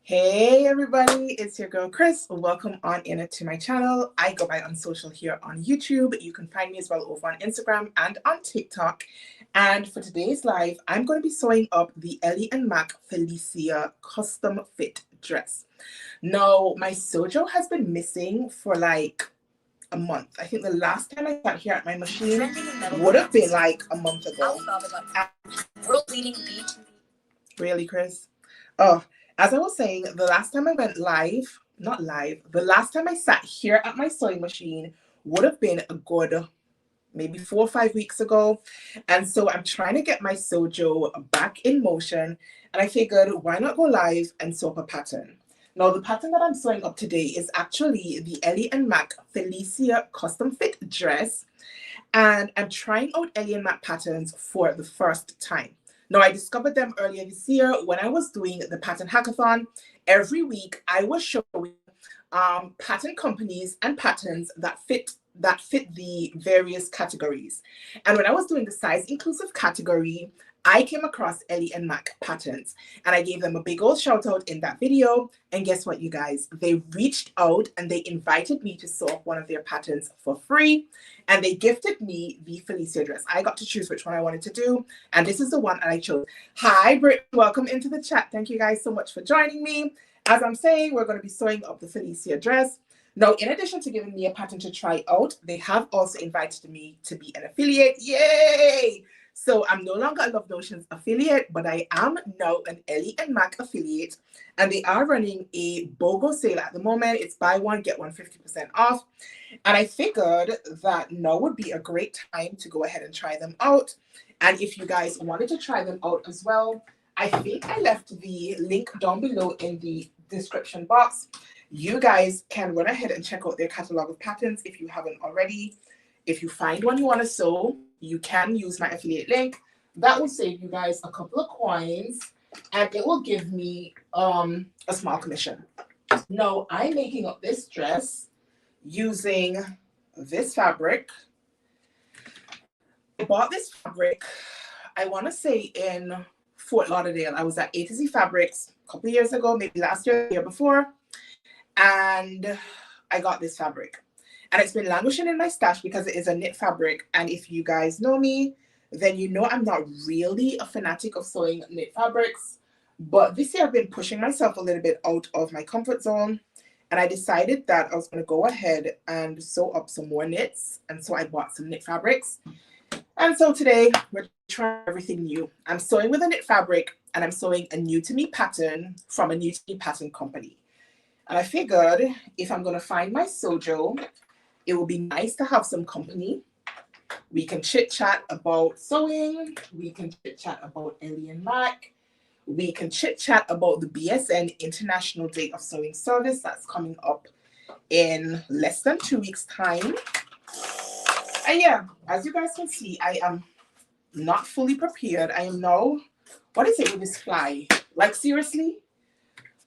Hey everybody, it's your girl Chris. Welcome on in to my channel. I go by on social here on YouTube. You can find me as well over on Instagram and on TikTok. And for today's live, I'm going to be sewing up the Ellie and Mac Felicia custom fit dress. Now, my sojo has been missing for like a month. I think the last time I sat here at my machine would have been like a month ago. Really, Chris? Oh, as I was saying, the last time I went live, not live, the last time I sat here at my sewing machine would have been a good maybe 4 or 5 weeks ago. And so I'm trying to get my sojo back in motion. And I figured, why not go live and sew up a pattern? Now, the pattern that I'm sewing up today is actually the Ellie and Mac Felicia custom fit dress. And I'm trying out Ellie and Mac patterns for the first time. Now, I discovered them earlier this year when I was doing the pattern hackathon. Every week, I was showing pattern companies and patterns that fit the various categories. And when I was doing the size inclusive category, I came across Ellie and Mac patterns, and I gave them a big old shout out in that video. And guess what, you guys? They reached out and they invited me to sew up one of their patterns for free, and they gifted me the Felicia dress. I got to choose which one I wanted to do, and this is the one that I chose. Hi, Britt. Welcome into the chat. Thank you guys so much for joining me. As I'm saying, we're going to be sewing up the Felicia dress. Now, in addition to giving me a pattern to try out, they have also invited me to be an affiliate. Yay! So I'm no longer a Love Notions affiliate, but I am now an Ellie and Mac affiliate. And they are running a BOGO sale at the moment. It's buy one, get one 50% off. And I figured that now would be a great time to go ahead and try them out. And if you guys wanted to try them out as well, I think I left the link down below in the description box. You guys can run ahead and check out their catalog of patterns if you haven't already. If you find one you want to sew, you can use my affiliate link. That will save you guys a couple of coins, and it will give me a small commission. Now, I'm making up this dress using this fabric. I bought this fabric, I want to say in Fort Lauderdale. I was at A to Z Fabrics a couple of years ago, maybe last year, the year before, and I got this fabric. And it's been languishing in my stash because it is a knit fabric. And if you guys know me, then you know I'm not really a fanatic of sewing knit fabrics. But this year I've been pushing myself a little bit out of my comfort zone. And I decided that I was going to go ahead and sew up some more knits. And so I bought some knit fabrics. And so today we're trying everything new. I'm sewing with a knit fabric, and I'm sewing a new to me pattern from a new to me pattern company. And I figured if I'm going to find my sojo, it will be nice to have some company. We can chit chat about sewing. We can chit chat about Ellie and Mac. We can chit chat about the BSN International Day of Sewing Service that's coming up in less than 2 weeks' time. And yeah, as you guys can see, I am not fully prepared. I am now, what is it with this fly? Like seriously?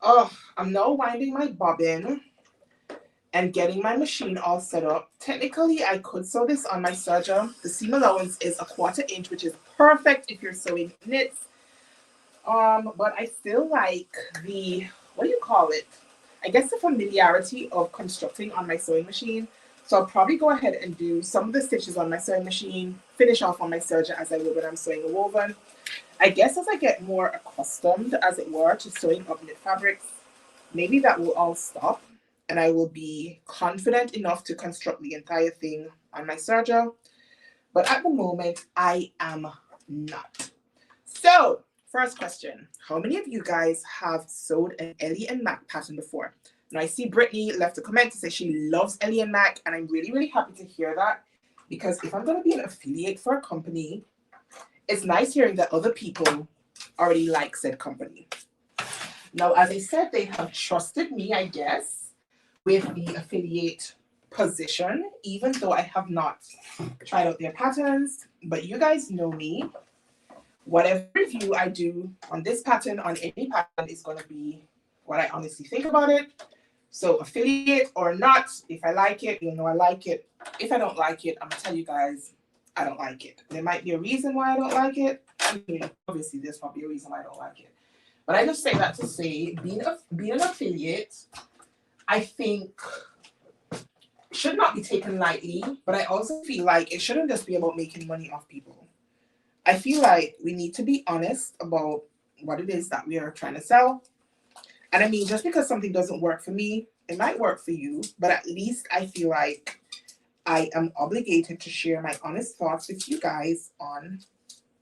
Oh, I'm now winding my bobbin and getting my machine all set up. Technically, I could sew this on my serger. The seam allowance is 1/4 inch, which is perfect if you're sewing knits. But I still like the, what do you call it? I guess the familiarity of constructing on my sewing machine. So I'll probably go ahead and do some of the stitches on my sewing machine, finish off on my serger as I would when I'm sewing a woven. I guess as I get more accustomed, as it were, to sewing up knit fabrics, maybe that will all stop, and I will be confident enough to construct the entire thing on my serger. But at the moment, I am not. So, first question. How many of you guys have sewed an Ellie and Mac pattern before? Now, I see Brittany left a comment to say she loves Ellie and Mac, and I'm really, really happy to hear that, because if I'm going to be an affiliate for a company, it's nice hearing that other people already like said company. Now, as I said, they have trusted me, I guess, with the affiliate position, even though I have not tried out their patterns. But you guys know me. Whatever review I do on this pattern, on any pattern, is going to be what I honestly think about it. So affiliate or not, if I like it, you'll know I like it. If I don't like it, I'm going to tell you guys I don't like it. There might be a reason why I don't like it. I mean, obviously, there's probably a reason why I don't like it. But I just say that to say, being an affiliate, I think should not be taken lightly, but I also feel like it shouldn't just be about making money off people. I feel like we need to be honest about what it is that we are trying to sell. And I mean, just because something doesn't work for me, it might work for you, but at least I feel like I am obligated to share my honest thoughts with you guys on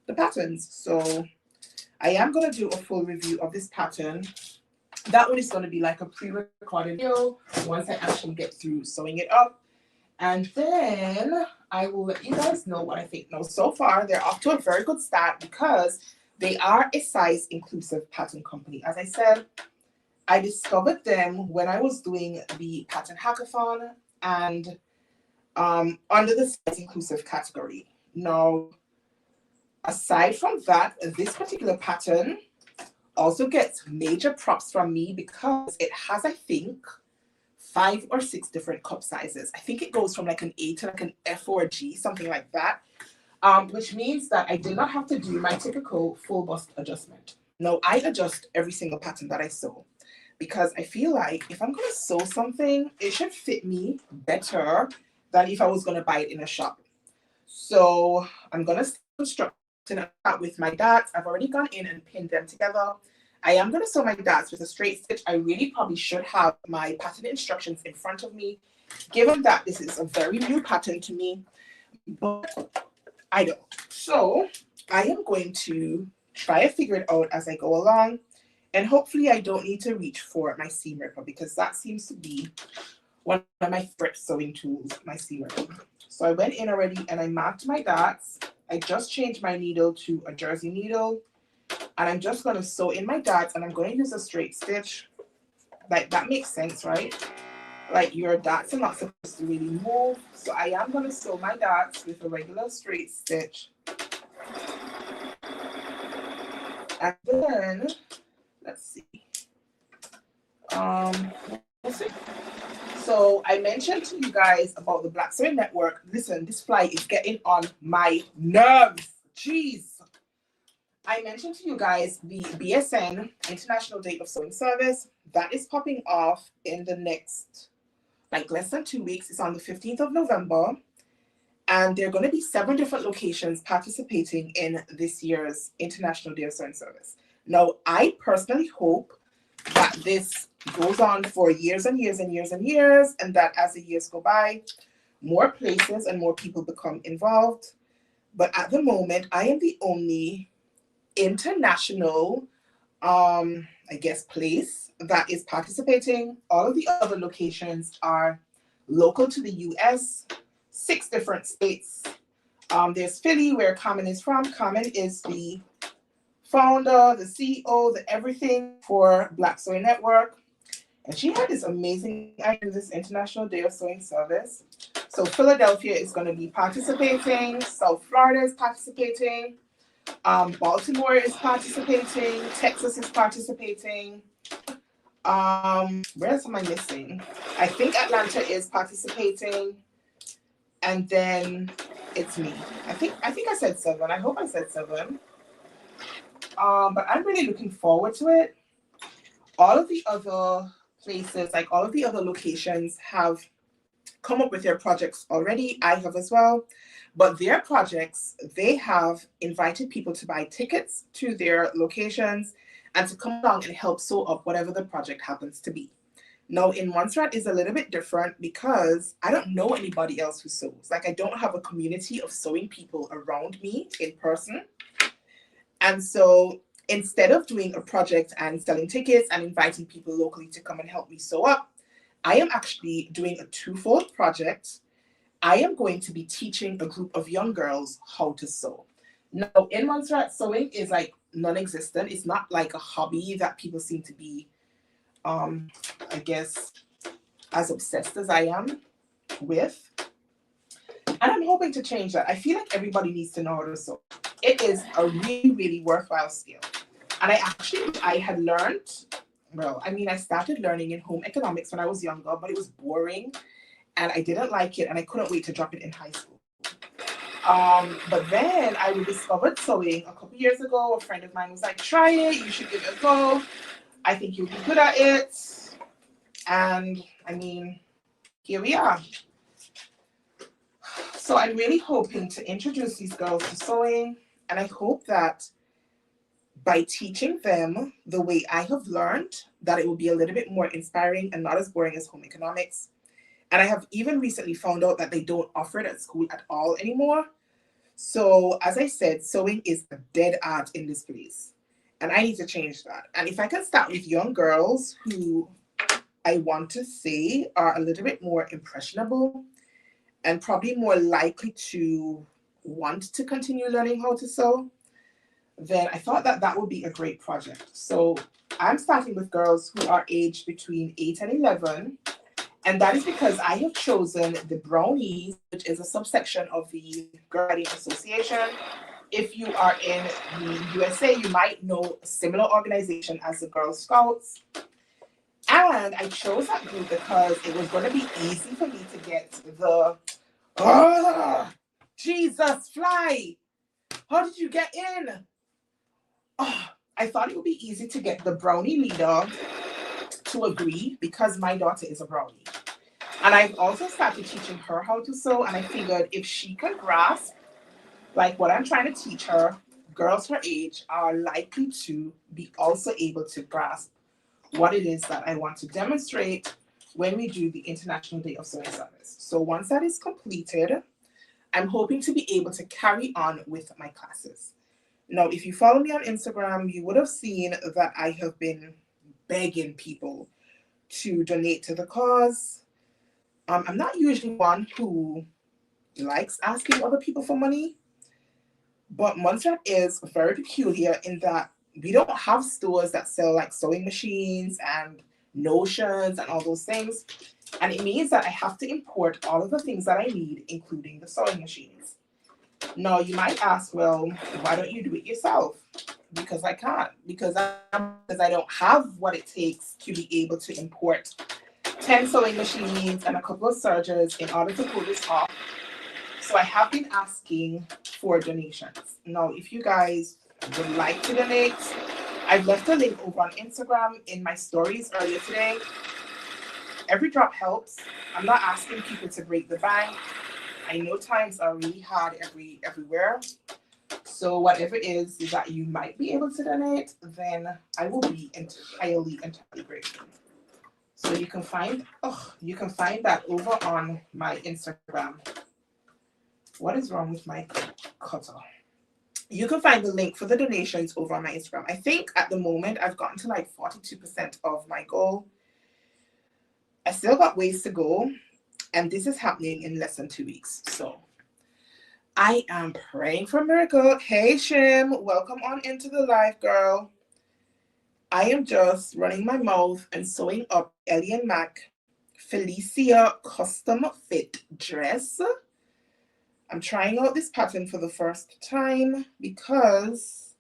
the patterns. So I am going to do a full review of this pattern. That one is going to be like a pre-recorded video once I actually get through sewing it up. And then I will let you guys know what I think. Now, so far, they're off to a very good start because they are a size inclusive pattern company. As I said, I discovered them when I was doing the pattern hackathon and under the size inclusive category. Now, aside from that, this particular pattern also gets major props from me because it has, I think, 5 or 6 different cup sizes. I think it goes from like an A to like an F or a G, something like that, which means that I did not have to do my typical full bust adjustment. No, I adjust every single pattern that I sew because I feel like if I'm going to sew something, it should fit me better than if I was going to buy it in a shop. So I'm going to construct with my darts. I've already gone in and pinned them together. I am going to sew my darts with a straight stitch. I really probably should have my pattern instructions in front of me, given that this is a very new pattern to me, but I don't. So I am going to try to figure it out as I go along, and hopefully I don't need to reach for my seam ripper because that seems to be one of my favorite sewing tools, my seam ripper. So I went in already and I marked my darts. I just changed my needle to a jersey needle, and I'm just going to sew in my darts, and I'm going to use a straight stitch. Like, that makes sense, right? Like, your darts are not supposed to really move. So I am going to sew my darts with a regular straight stitch. And then, let's see. Let's see. So I mentioned to you guys about the Black Sewing Network. Listen, this fly is getting on my nerves. Jeez. I mentioned to you guys the BSN, International Day of Sewing Service. That is popping off in the next, like, less than 2 weeks. It's on the 15th of November. And there are going to be 7 different locations participating in this year's International Day of Sewing Service. Now, I personally hope that this goes on for years and years and years and years, and that as the years go by, more places and more people become involved. But at the moment, I am the only international, I guess, place that is participating. All of the other locations are local to the US, 6 different states. There's Philly, where Carmen is from. Carmen is the founder, the CEO, the everything for Black Sewing Network. And she had this amazing idea, this International Day of Sewing Service. So Philadelphia is going to be participating. South Florida is participating. Baltimore is participating. Texas is participating. Where else am I missing? I think Atlanta is participating. And then it's me. I think I said 7. I hope I said 7. But I'm really looking forward to it. All of the other places, like all of the other locations, have come up with their projects already. I have as well. But their projects, they have invited people to buy tickets to their locations and to come along and help sew up whatever the project happens to be. Now, in Montserrat is a little bit different because I don't know anybody else who sews. Like, I don't have a community of sewing people around me in person. And so instead of doing a project and selling tickets and inviting people locally to come and help me sew up, I am actually doing a 2-fold project. I am going to be teaching a group of young girls how to sew. Now, in Montserrat, sewing is like non-existent. It's not like a hobby that people seem to be, I guess, as obsessed as I am with. And I'm hoping to change that. I feel like everybody needs to know how to sew. It is a really, really worthwhile skill. And I had learned, well, I mean, I started learning in home economics when I was younger, but it was boring and I didn't like it and I couldn't wait to drop it in high school. But then I rediscovered sewing a couple years ago. A friend of mine was like, try it, you should give it a go. I think you'll be good at it. And I mean, here we are. So I'm really hoping to introduce these girls to sewing, and I hope that by teaching them the way I have learned, that it will be a little bit more inspiring and not as boring as home economics. And I have even recently found out that they don't offer it at school at all anymore. So as I said, sewing is a dead art in this place. And I need to change that. And if I can start with young girls who I want to say are a little bit more impressionable and probably more likely to want to continue learning how to sew, then I thought that that would be a great project. So I'm starting with girls who are aged between 8 and 11. And that is because I have chosen the Brownies, which is a subsection of the Girl Guiding Association. If you are in the USA, you might know a similar organization as the Girl Scouts. And I chose that group because it was going to be easy for me to get the, oh, Jesus, fly. How did you get in? Oh, I thought it would be easy to get the Brownie leader to agree because my daughter is a Brownie. And I've also started teaching her how to sew, and I figured if she could grasp like what I'm trying to teach her, girls her age are likely to be also able to grasp what it is that I want to demonstrate when we do the International Day of Sewing Service. So once that is completed, I'm hoping to be able to carry on with my classes. Now, if you follow me on Instagram, you would have seen that I have been begging people to donate to the cause. I'm not usually one who likes asking other people for money, but Montserrat is very peculiar in that we don't have stores that sell like sewing machines and notions and all those things. And it means that I have to import all of the things that I need, including the sewing machines. Now, you might ask, well, why don't you do it yourself? Because I can't, because I don't have what it takes to be able to import 10 sewing machines and a couple of sergers in order to pull this off. So I have been asking for donations. Now, if you guys would like to donate, I've left a link over on Instagram in my stories earlier today. Every drop helps. I'm not asking people to break the bank. I know times are really hard everywhere. So whatever it is that you might be able to donate, then I will be entirely grateful. So you can find that over on my Instagram. What is wrong with my cutter? You can find the link for the donations over on my Instagram. I think at the moment I've gotten to like 42% of my goal. I still got ways to go, and this is happening in less than 2 weeks. So I am praying for a miracle. Hey Shim, welcome on into the live, girl. I am just running my mouth and sewing up ELLIE and Mac Felicia custom fit dress. I'm trying out this pattern for the first time because,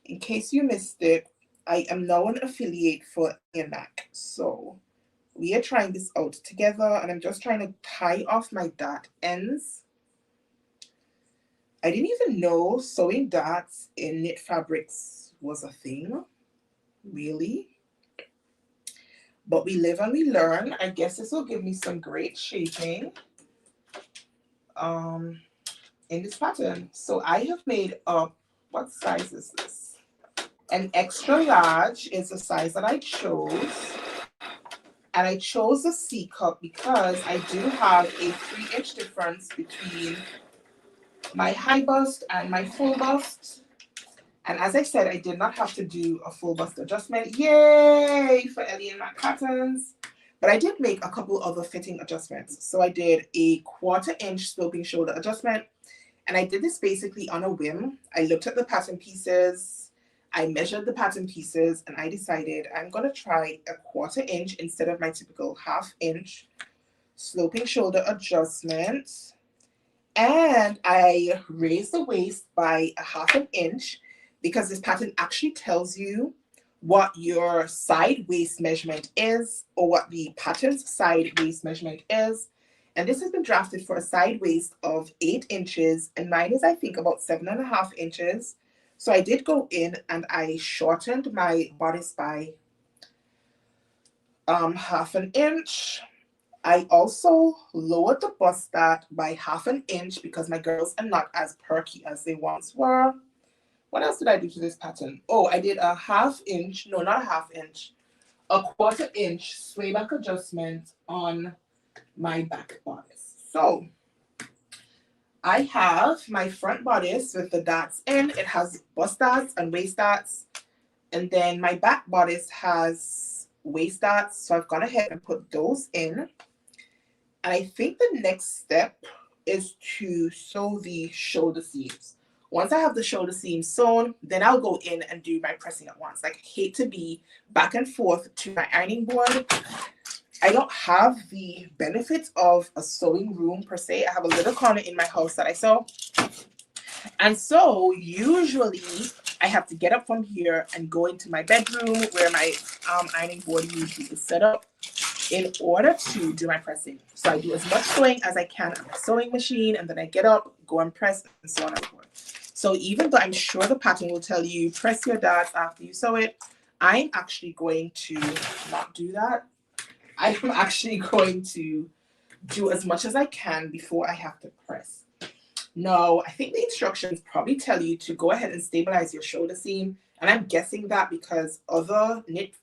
in case you missed it, I am now an affiliate for ELLIE and Mac. So we are trying this out together, and I'm just trying to tie off my dart ends. I didn't even know sewing darts in knit fabrics was a thing, really. But we live and we learn. I guess this will give me some great shaping in this pattern. So I have made up, what size is this? An extra large is the size that I chose. And I chose the C cup because I do have a 3-inch difference between my high bust and my full bust. And as I said, I did not have to do a full bust adjustment. Yay for ELLIE and Mac patterns. But I did make a couple other fitting adjustments. So I did a 1/4 inch sloping shoulder adjustment. And I did this basically on a whim. I looked at the pattern pieces. I measured the pattern pieces, and I decided I'm going to try a 1/4 inch instead of my typical 1/2 inch sloping shoulder adjustment. And I raised the waist by a 1/2 inch because this pattern actually tells you what your side waist measurement is, or what the pattern's side waist measurement is. And this has been drafted for a side waist of 8 inches. And mine is, I think, about 7.5 inches. So I did go in and I shortened my bodice by half an inch. I also lowered the bust start by half an inch because my girls are not as perky as they once were. What else did I do to this pattern? Oh, I did a half inch, no, not a half inch, a quarter inch sway back adjustment on my back bodice. So I have my front bodice with the darts in. It has bust darts and waist darts. And then my back bodice has waist darts. So I've gone ahead and put those in. And I think the next step is to sew the shoulder seams. Once I have the shoulder seams sewn, then I'll go in and do my pressing at once. Like, I hate to be back and forth to my ironing board. I don't have the benefits of a sewing room per se. I have a little corner in my house that I sew. And so usually I have to get up from here and go into my bedroom where my ironing board usually is set up in order to do my pressing. So I do as much sewing as I can on my sewing machine, and then I get up, go and press, and so on and so forth. So even though I'm sure the pattern will tell you press your darts after you sew it, I'm actually going to not do that. I'm actually going to do as much as I can before I have to press. No, I think the instructions probably tell you to go ahead and stabilize your shoulder seam. And I'm guessing that because other knit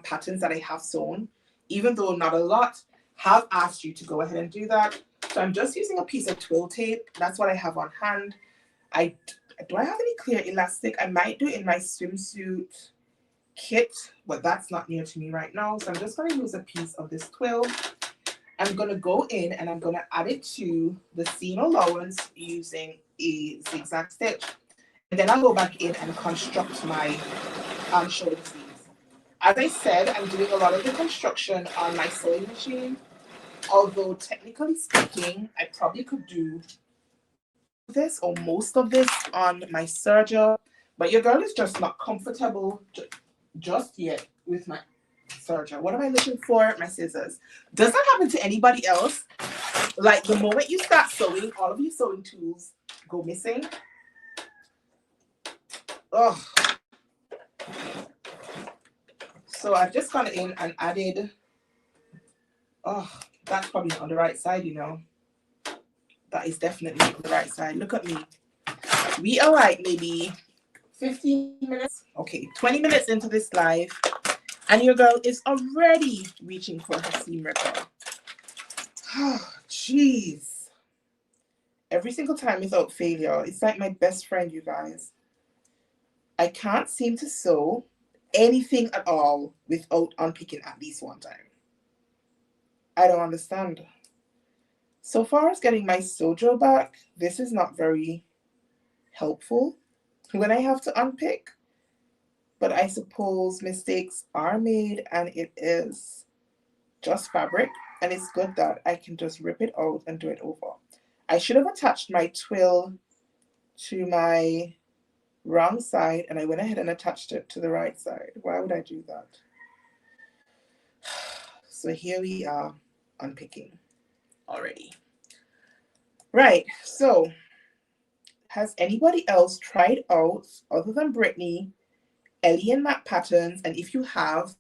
patterns that I have sewn, even though not a lot, have asked you to go ahead and do that. So I'm just using a piece of twill tape. That's what I have on hand. Do I have any clear elastic? I might do it in my swimsuit kit, but that's not near to me right now. So I'm just going to use a piece of this twill. I'm going to go in and I'm going to add it to the seam allowance using a zigzag stitch. And then I'll go back in and construct my shoulder seams. As I said, I'm doing a lot of the construction on my sewing machine. Although technically speaking, I probably could do this or most of this on my serger. But your girl is just not comfortable just yet with my serger. What am I looking for? My scissors. Does that happen to anybody else? Like, the moment you start sewing, all of your sewing tools go missing. Oh. So I've just gone in and added, oh, that's probably on the right side, you know. That is definitely on the right side. Look at me. We are like maybe 15 minutes, okay, 20 minutes into this live, and your girl is already reaching for her seam ripper. Oh, jeez. Every single time without failure. It's like my best friend, you guys. I can't seem to sew anything at all without unpicking at least one time. I don't understand. So far as getting my sojo back, this is not very helpful when I have to unpick, but I suppose mistakes are made and it is just fabric, and it's good that I can just rip it out and do it over. I should have attached my twill to my wrong side and I went ahead and attached it to the right side. Why would I do that? So here we are unpicking already. Right, so has anybody else tried out, other than Brittany, ELLIE and Matte patterns? And if you have,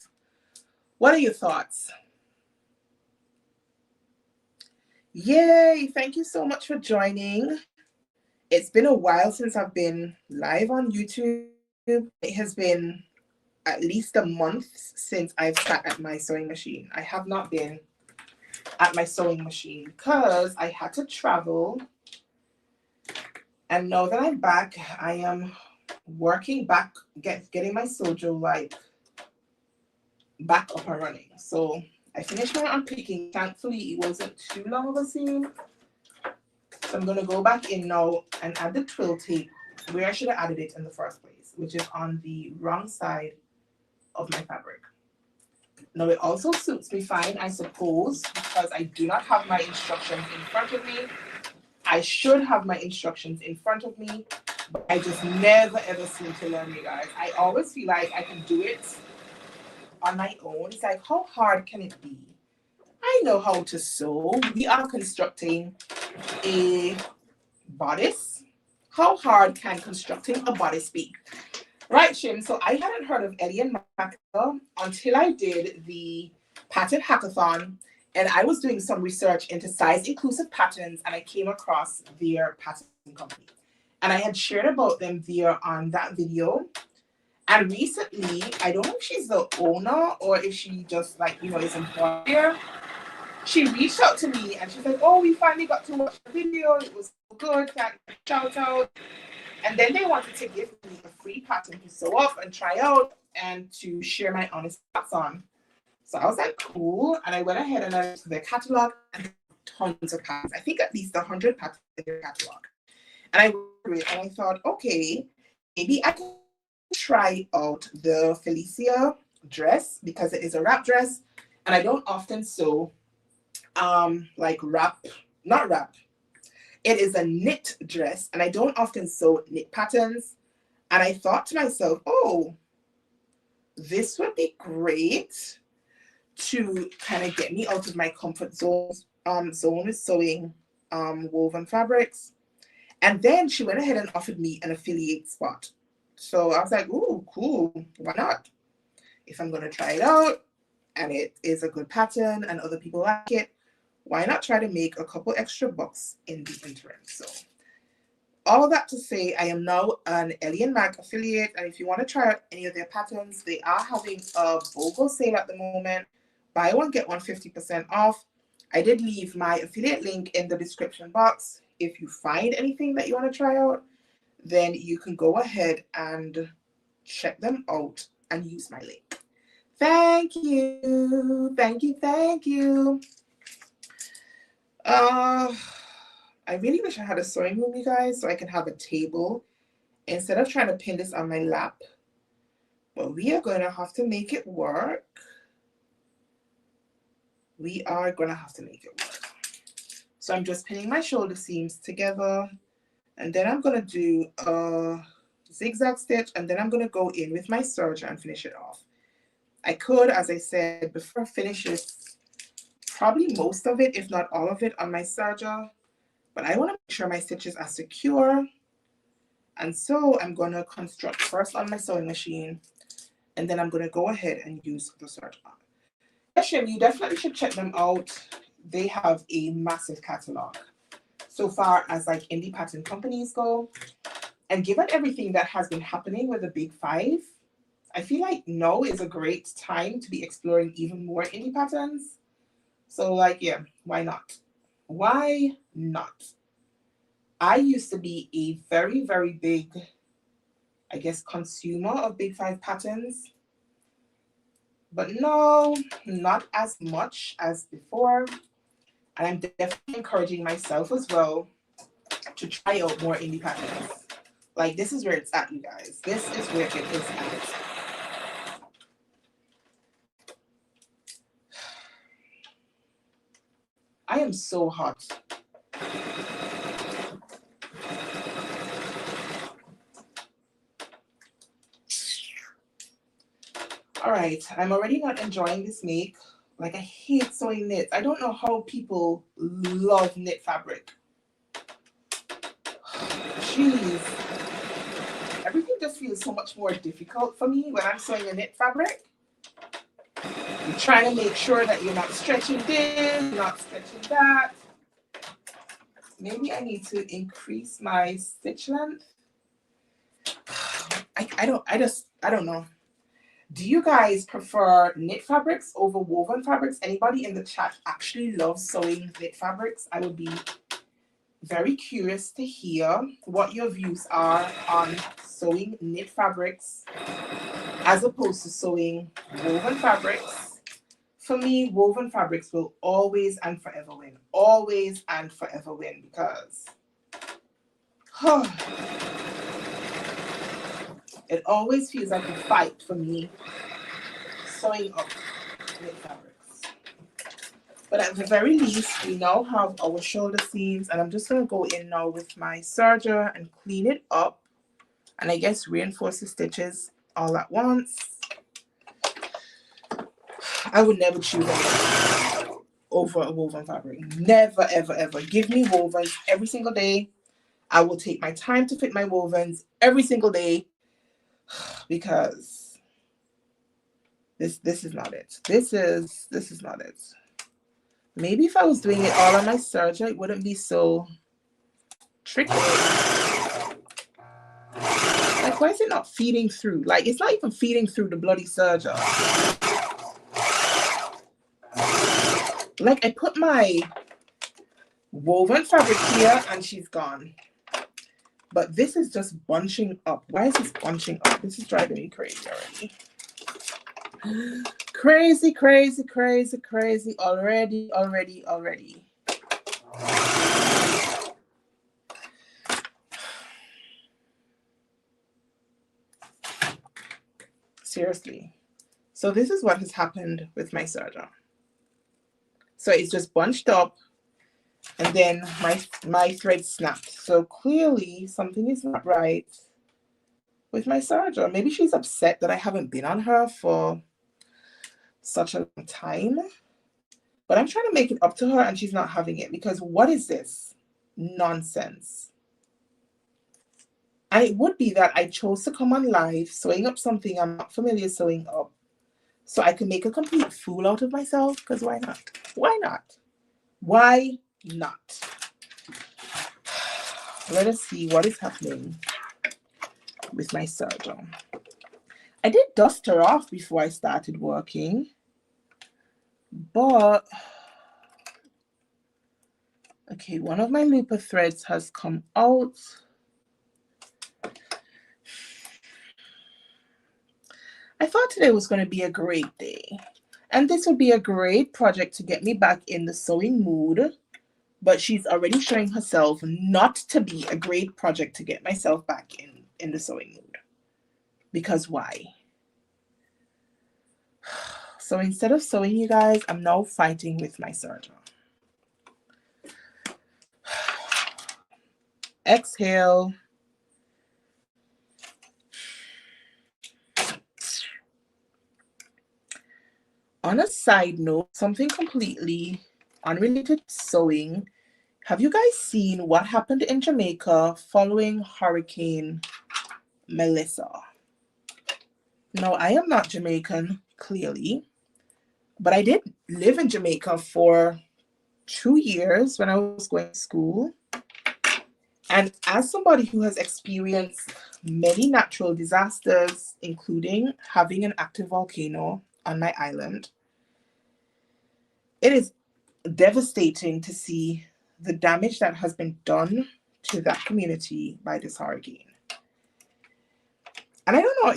what are your thoughts? Yay, thank you so much for joining. It's been a while since I've been live on YouTube. It has been at least a month since I've sat at my sewing machine. I have not been at my sewing machine because I had to travel. And now that I'm back, I am working back, getting my sojo like back up and running. So I finished my unpicking. Thankfully, it wasn't too long of a seam. So I'm going to go back in now and add the twill tape where I should have added it in the first place, which is on the wrong side of my fabric. Now it also suits me fine, I suppose, because I do not have my instructions in front of me. I should have my instructions in front of me, but I just never ever seem to learn, you guys. I always feel like I can do it on my own. It's like, how hard can it be? I know how to sew. We are constructing a bodice. How hard can constructing a bodice be? Right, Shim. So I hadn't heard of ELLIE and Maca until I did the pattern hackathon, and I was doing some research into size inclusive patterns, and I came across their pattern company. And I had shared about them there on that video. And recently, I don't know if she's the owner or if she just is employed there. She reached out to me and she's like, oh, we finally got to watch the video. It was so good. Shout out. And then they wanted to give me a free pattern to sew up and try out and to share my honest thoughts on. So I was like, cool. And I went ahead and I looked at their catalog and tons of patterns. I think at least 100 patterns in their catalog. And I went through it and I thought, okay, maybe I can try out the Felicia dress because it is a wrap dress. And I don't often sew not wrap. It is a knit dress and I don't often sew knit patterns. And I thought to myself, oh, this would be great to kind of get me out of my comfort zone with sewing woven fabrics. And then she went ahead and offered me an affiliate spot. So I was like, ooh, cool, why not? If I'm going to try it out and it is a good pattern and other people like it, why not try to make a couple extra bucks in the interim? So all that to say, I am now an ELLIE and Mac affiliate. And if you want to try out any of their patterns, they are having a BOGO sale at the moment. Buy one, get one 50% off. I did leave my affiliate link in the description box. If you find anything that you want to try out, then you can go ahead and check them out and use my link. Thank you. Thank you. Thank you. I really wish I had a sewing room, you guys, so I can have a table instead of trying to pin this on my lap. But we are going to have to make it work. We are going to have to make it work. So I'm just pinning my shoulder seams together. And then I'm going to do a zigzag stitch. And then I'm going to go in with my serger and finish it off. I could, as I said before, finish it, probably most of it, if not all of it, on my serger. But I want to make sure my stitches are secure. And so I'm going to construct first on my sewing machine. And then I'm going to go ahead and use the serger. You definitely should check them out. They have a massive catalog so far as like indie pattern companies go. And given everything that has been happening with the big five, I feel like now is a great time to be exploring even more indie patterns. So yeah, why not? Why not? I used to be a very, very big, I guess, consumer of big five patterns. But no, not as much as before. And I'm definitely encouraging myself as well to try out more indie patterns. Like, this is where it's at, you guys. This is where it is at. I am so hot. All right, I'm already not enjoying this make. Like, I hate sewing knits. I don't know how people love knit fabric. Jeez. Everything just feels so much more difficult for me when I'm sewing a knit fabric. You're trying to make sure that you're not stretching this, not stretching that. Maybe I need to increase my stitch length. I don't know. Do you guys prefer knit fabrics over woven fabrics? Anybody in the chat actually loves sewing knit fabrics? I would be very curious to hear what your views are on sewing knit fabrics as opposed to sewing woven fabrics. For me, woven fabrics will always and forever win. Always and forever win because it always feels like a fight for me sewing up knit fabrics. But at the very least, we now have our shoulder seams, and I'm just going to go in now with my serger and clean it up, and I guess reinforce the stitches all at once. I would never choose anything over a woven fabric. Never, ever, ever. Give me wovens every single day. I will take my time to fit my wovens every single day because this is not it. This is not it. Maybe if I was doing it all on my serger, it wouldn't be so tricky. Like, why is it not feeding through? Like, it's not even feeding through the bloody serger. Like, I put my woven fabric here and she's gone. But this is just bunching up. Why is this bunching up? This is driving me crazy already. Crazy, crazy, crazy, crazy already. Seriously. So this is what has happened with my serger. So it's just bunched up and then my thread snapped. So clearly something is not right with my serger. Maybe she's upset that I haven't been on her for such a long time. But I'm trying to make it up to her and she's not having it, because what is this nonsense? And it would be that I chose to come on live sewing up something I'm not familiar sewing up, so I can make a complete fool out of myself, because why not? Why not? Why not? Let us see what is happening with my serger. I did dust her off before I started working, but okay, one of my looper threads has come out. I thought today was going to be a great day, and this would be a great project to get me back in the sewing mood, but she's already showing herself not to be a great project to get myself back in the sewing mood. Because why? So instead of sewing, you guys, I'm now fighting with my serger. Exhale. On a side note, something completely unrelated to sewing. Have you guys seen what happened in Jamaica following Hurricane Melissa? No, I am not Jamaican, clearly, but I did live in Jamaica for 2 years when I was going to school. And as somebody who has experienced many natural disasters, including having an active volcano on my island, it is devastating to see the damage that has been done to that community by this hurricane. And I don't know,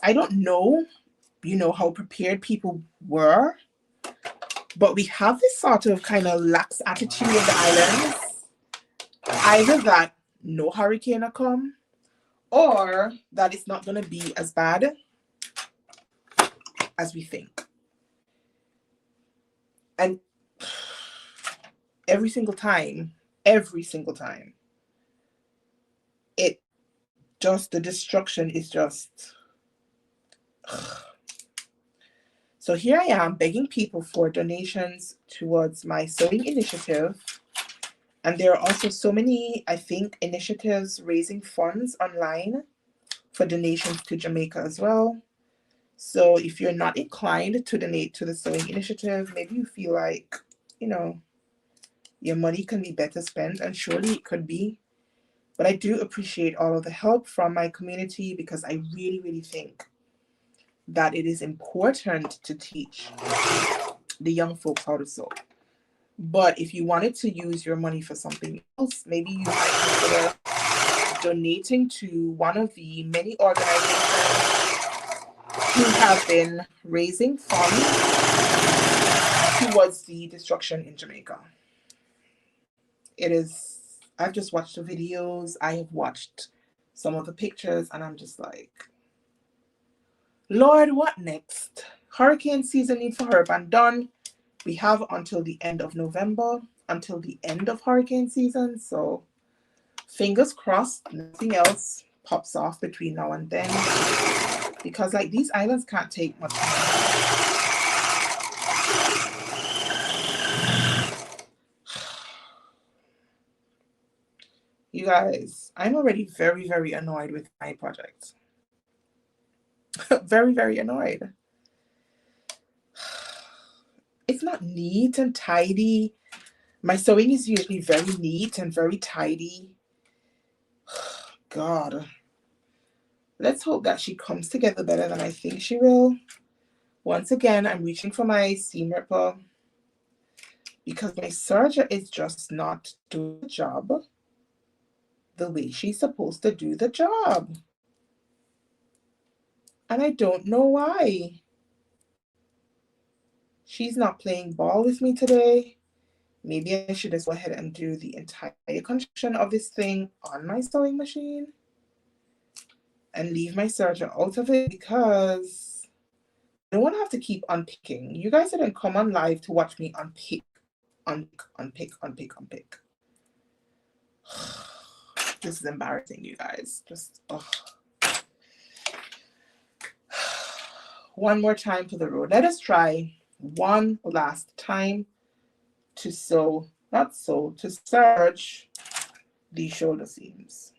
I don't know, how prepared people were, but we have this sort of kind of lax attitude in the islands. Either that no hurricane will come, or that it's not going to be as bad as we think. And every single time, the destruction is just. So here I am begging people for donations towards my sewing initiative. And there are also so many, I think, initiatives raising funds online for donations to Jamaica as well. So if you're not inclined to donate to the sewing initiative, maybe you feel like, your money can be better spent, and surely it could be. But I do appreciate all of the help from my community, because I really, really think that it is important to teach the young folks how to sew. But if you wanted to use your money for something else, maybe you might consider donating to one of the many organizations who have been raising funds towards the destruction in Jamaica. I've just watched the videos, I have watched some of the pictures, and I'm just like, Lord, what next? Hurricane season in for Herb done. We have until the end of November, until the end of hurricane season. So fingers crossed, nothing else pops off between now and then. Because these islands can't take much time. guys, I'm already very, very annoyed with my project. Very, very annoyed. It's not neat and tidy. My sewing is usually very neat and very tidy. God. Let's hope that she comes together better than I think she will. Once again, I'm reaching for my seam ripper because my serger is just not doing the job the way she's supposed to do the job. And I don't know why. She's not playing ball with me today. Maybe I should just go ahead and do the entire construction of this thing on my sewing machine and leave my serger out of it because I don't want to have to keep unpicking. You guys didn't come on live to watch me unpick. This is embarrassing, you guys. Just, ugh. One more time for the road. Let us try one last time to sew, not sew, to serge the shoulder seams.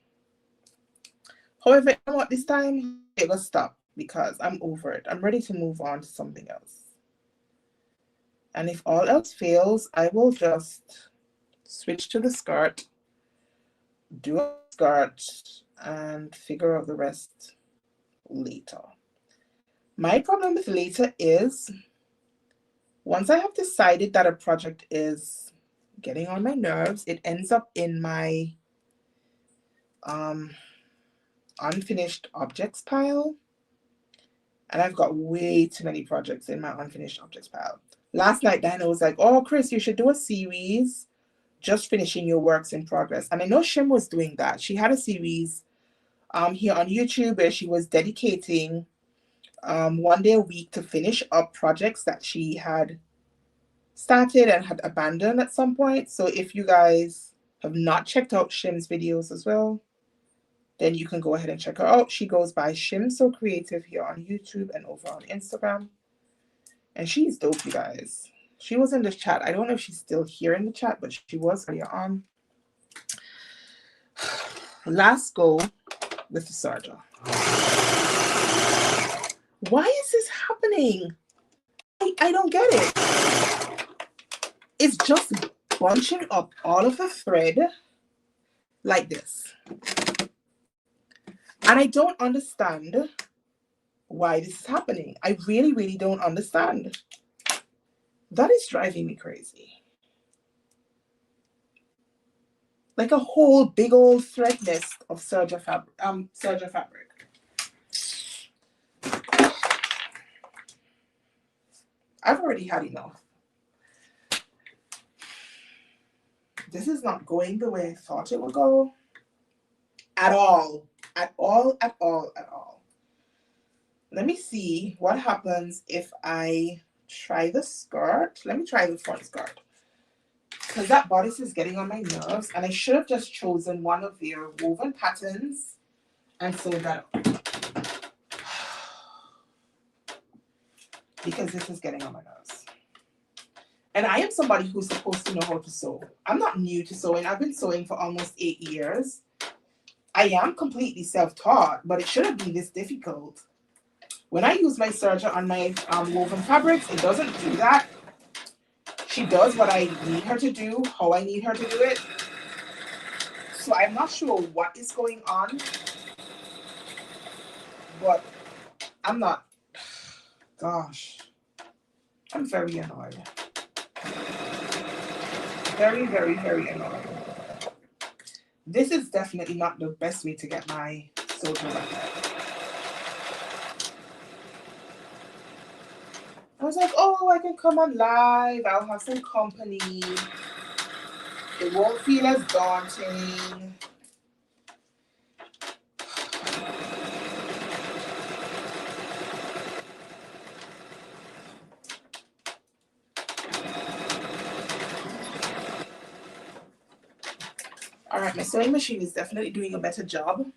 However, you know what, this time it will stop because I'm over it. I'm ready to move on to something else. And if all else fails, I will just switch to the skirt, do a skirt, and figure out the rest later. My problem with later is once I have decided that a project is getting on my nerves, it ends up in my unfinished objects pile. And I've got way too many projects in my unfinished objects pile. Last night, Diana was like, oh, Chris, you should do a series just finishing your works in progress. And I know Shim was doing that. She had a series here on YouTube where she was dedicating one day a week to finish up projects that she had started and had abandoned at some point. So if you guys have not checked out Shim's videos as well, then you can go ahead and check her out. She goes by Shim So Creative here on YouTube and over on Instagram. And she's dope, you guys. She was in the chat. I don't know if she's still here in the chat, but she was earlier on. Last go with the serger. Why is this happening? I don't get it. It's just bunching up all of the thread like this. And I don't understand why this is happening. I really, really don't understand. That is driving me crazy. Like a whole big old thread nest of serger fabric. I've already had enough. This is not going the way I thought it would go. At all. At all. Let me see what happens if I try the skirt. Let me try the front skirt. Because that bodice is getting on my nerves. And I should have just chosen one of their woven patterns and sewed that up. Because this is getting on my nerves. And I am somebody who's supposed to know how to sew. I'm not new to sewing. I've been sewing for almost 8 years. I am completely self-taught, but it shouldn't be this difficult. When I use my serger on my woven fabrics, it doesn't do that. She does what I need her to do, how I need her to do it. So I'm not sure what is going on, but I'm not, gosh, I'm very annoyed. Very, very, very annoyed. This is definitely not the best way to get my serger like that. I was like, oh, I can come on live. I'll have some company. It won't feel as daunting. All right, my sewing machine is definitely doing a better job.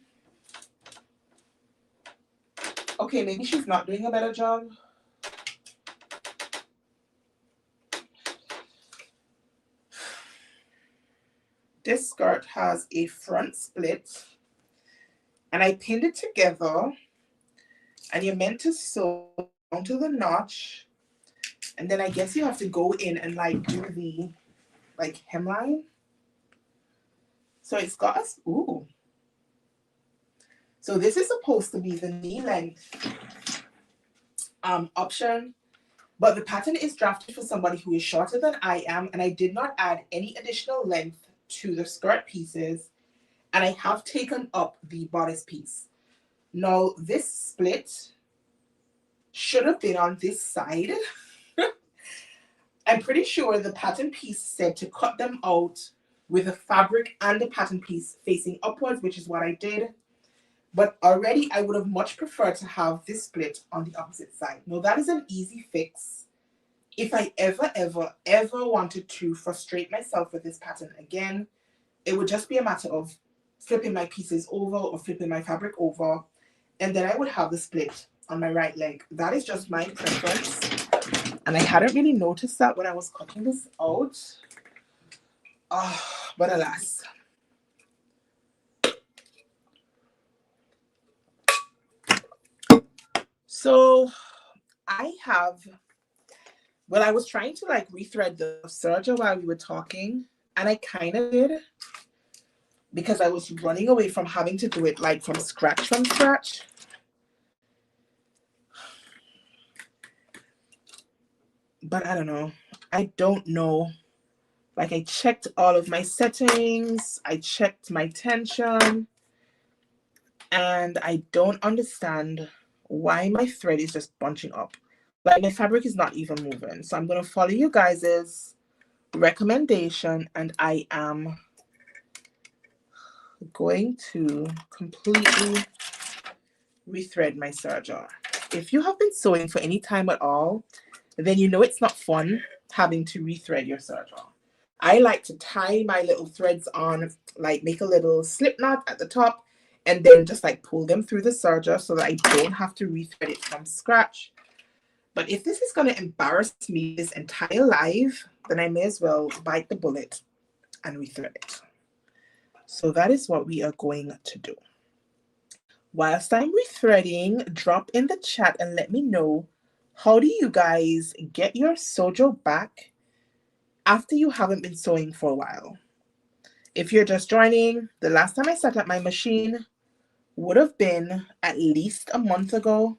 Okay, maybe she's not doing a better job. This skirt has a front split, and I pinned it together, and you're meant to sew down to the notch, and then I guess you have to go in and like do the like hemline. So it's got us, ooh. So this is supposed to be the knee length option, but the pattern is drafted for somebody who is shorter than I am, and I did not add any additional length to the skirt pieces, and I have taken up the bodice piece. Now this split should have been on this side. I'm pretty sure the pattern piece said to cut them out with the fabric and the pattern piece facing upwards, which is what I did. But already I would have much preferred to have this split on the opposite side. Now that is an easy fix. If I ever wanted to frustrate myself with this pattern again, it would just be a matter of flipping my pieces over or flipping my fabric over, and then I would have the split on my right leg. That is just my preference. And I hadn't really noticed that when I was cutting this out. But alas. So I was trying to like rethread the serger while we were talking, and I kind of did, because I was running away from having to do it like from scratch. But I don't know. Like I checked all of my settings, I checked my tension, and I don't understand why my thread is just bunching up. Like my fabric is not even moving. So I'm going to follow you guys' recommendation, and I am going to completely rethread my serger. If you have been sewing for any time at all, then you know it's not fun having to rethread your serger. I like to tie my little threads on, like make a little slip knot at the top, and then just like pull them through the serger so that I don't have to rethread it from scratch. But if this is going to embarrass me this entire life, then I may as well bite the bullet and rethread it. So that is what we are going to do. Whilst I'm rethreading, drop in the chat and let me know, how do you guys get your sojo back after you haven't been sewing for a while? If you're just joining, the last time I set up my machine would have been at least a month ago.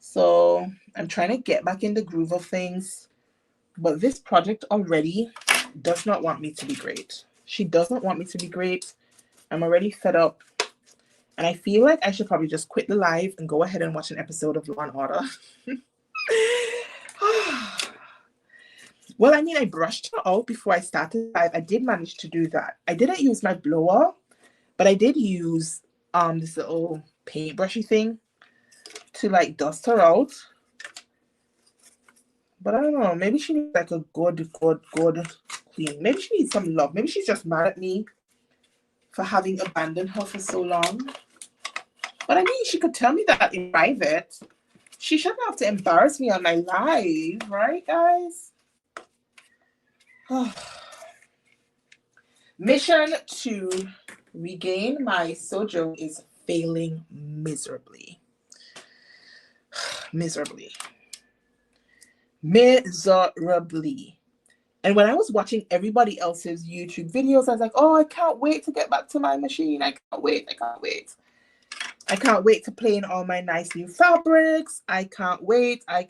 So I'm trying to get back in the groove of things, but this project already does not want me to be great. She doesn't want me to be great. I'm already fed up, and I feel like I should probably just quit the live and go ahead and watch an episode of Law and Order. Well, I mean, I brushed her out before I started live. I did manage to do that. I didn't use my blower, but I did use this little paintbrushy thing to like dust her out. But I don't know, maybe she needs like a good clean. Maybe she needs some love. Maybe she's just mad at me for having abandoned her for so long. But I mean, she could tell me that in private. She shouldn't have to embarrass me on my live, right, guys? Mission to regain my sojo is failing miserably. Miserably. And when I was watching everybody else's YouTube videos, I was like, oh, I can't wait to get back to my machine. I can't wait. I can't wait to play in all my nice new fabrics. I can't wait. And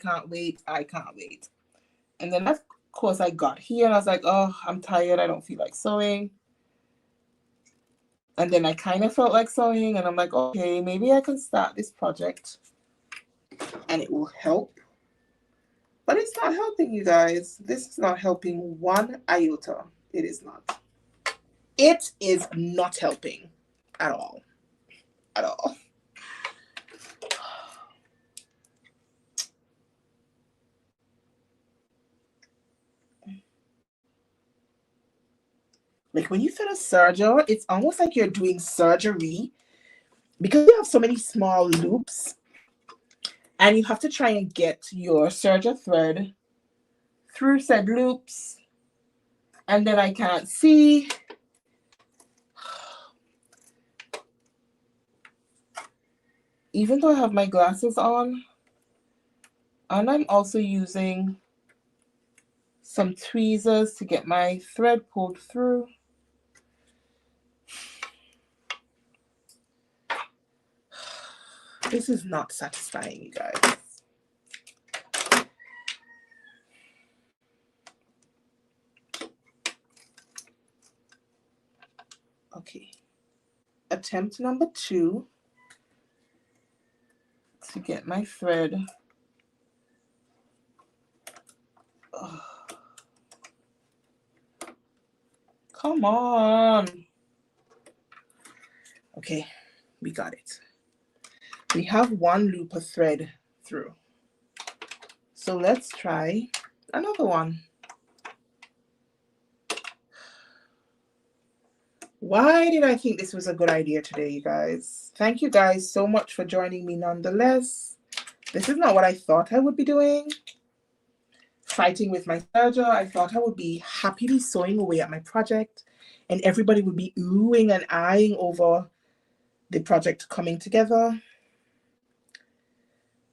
then of course I got here and I was like, oh, I'm tired. I don't feel like sewing. And then I kind of felt like sewing, and I'm like, okay, maybe I can start this project and it will help. But it's not helping, you guys. This is not helping one iota. It is not. It is not helping at all. At all. Like when you fit a serger, it's almost like you're doing surgery, because you have so many small loops, and you have to try and get your serger thread through said loops and then I can't see. Even though I have my glasses on, and I'm also using some tweezers to get my thread pulled through. This is not satisfying, you guys. Okay. Attempt number 2 to get my thread. Ugh. Come on. Okay, we got it. We have 1 loop of thread through. So let's try another one. Why did I think this was a good idea today, you guys? Thank you guys so much for joining me nonetheless. This is not what I thought I would be doing. Fighting with my serger. I thought I would be happily sewing away at my project and everybody would be oohing and eyeing over the project coming together.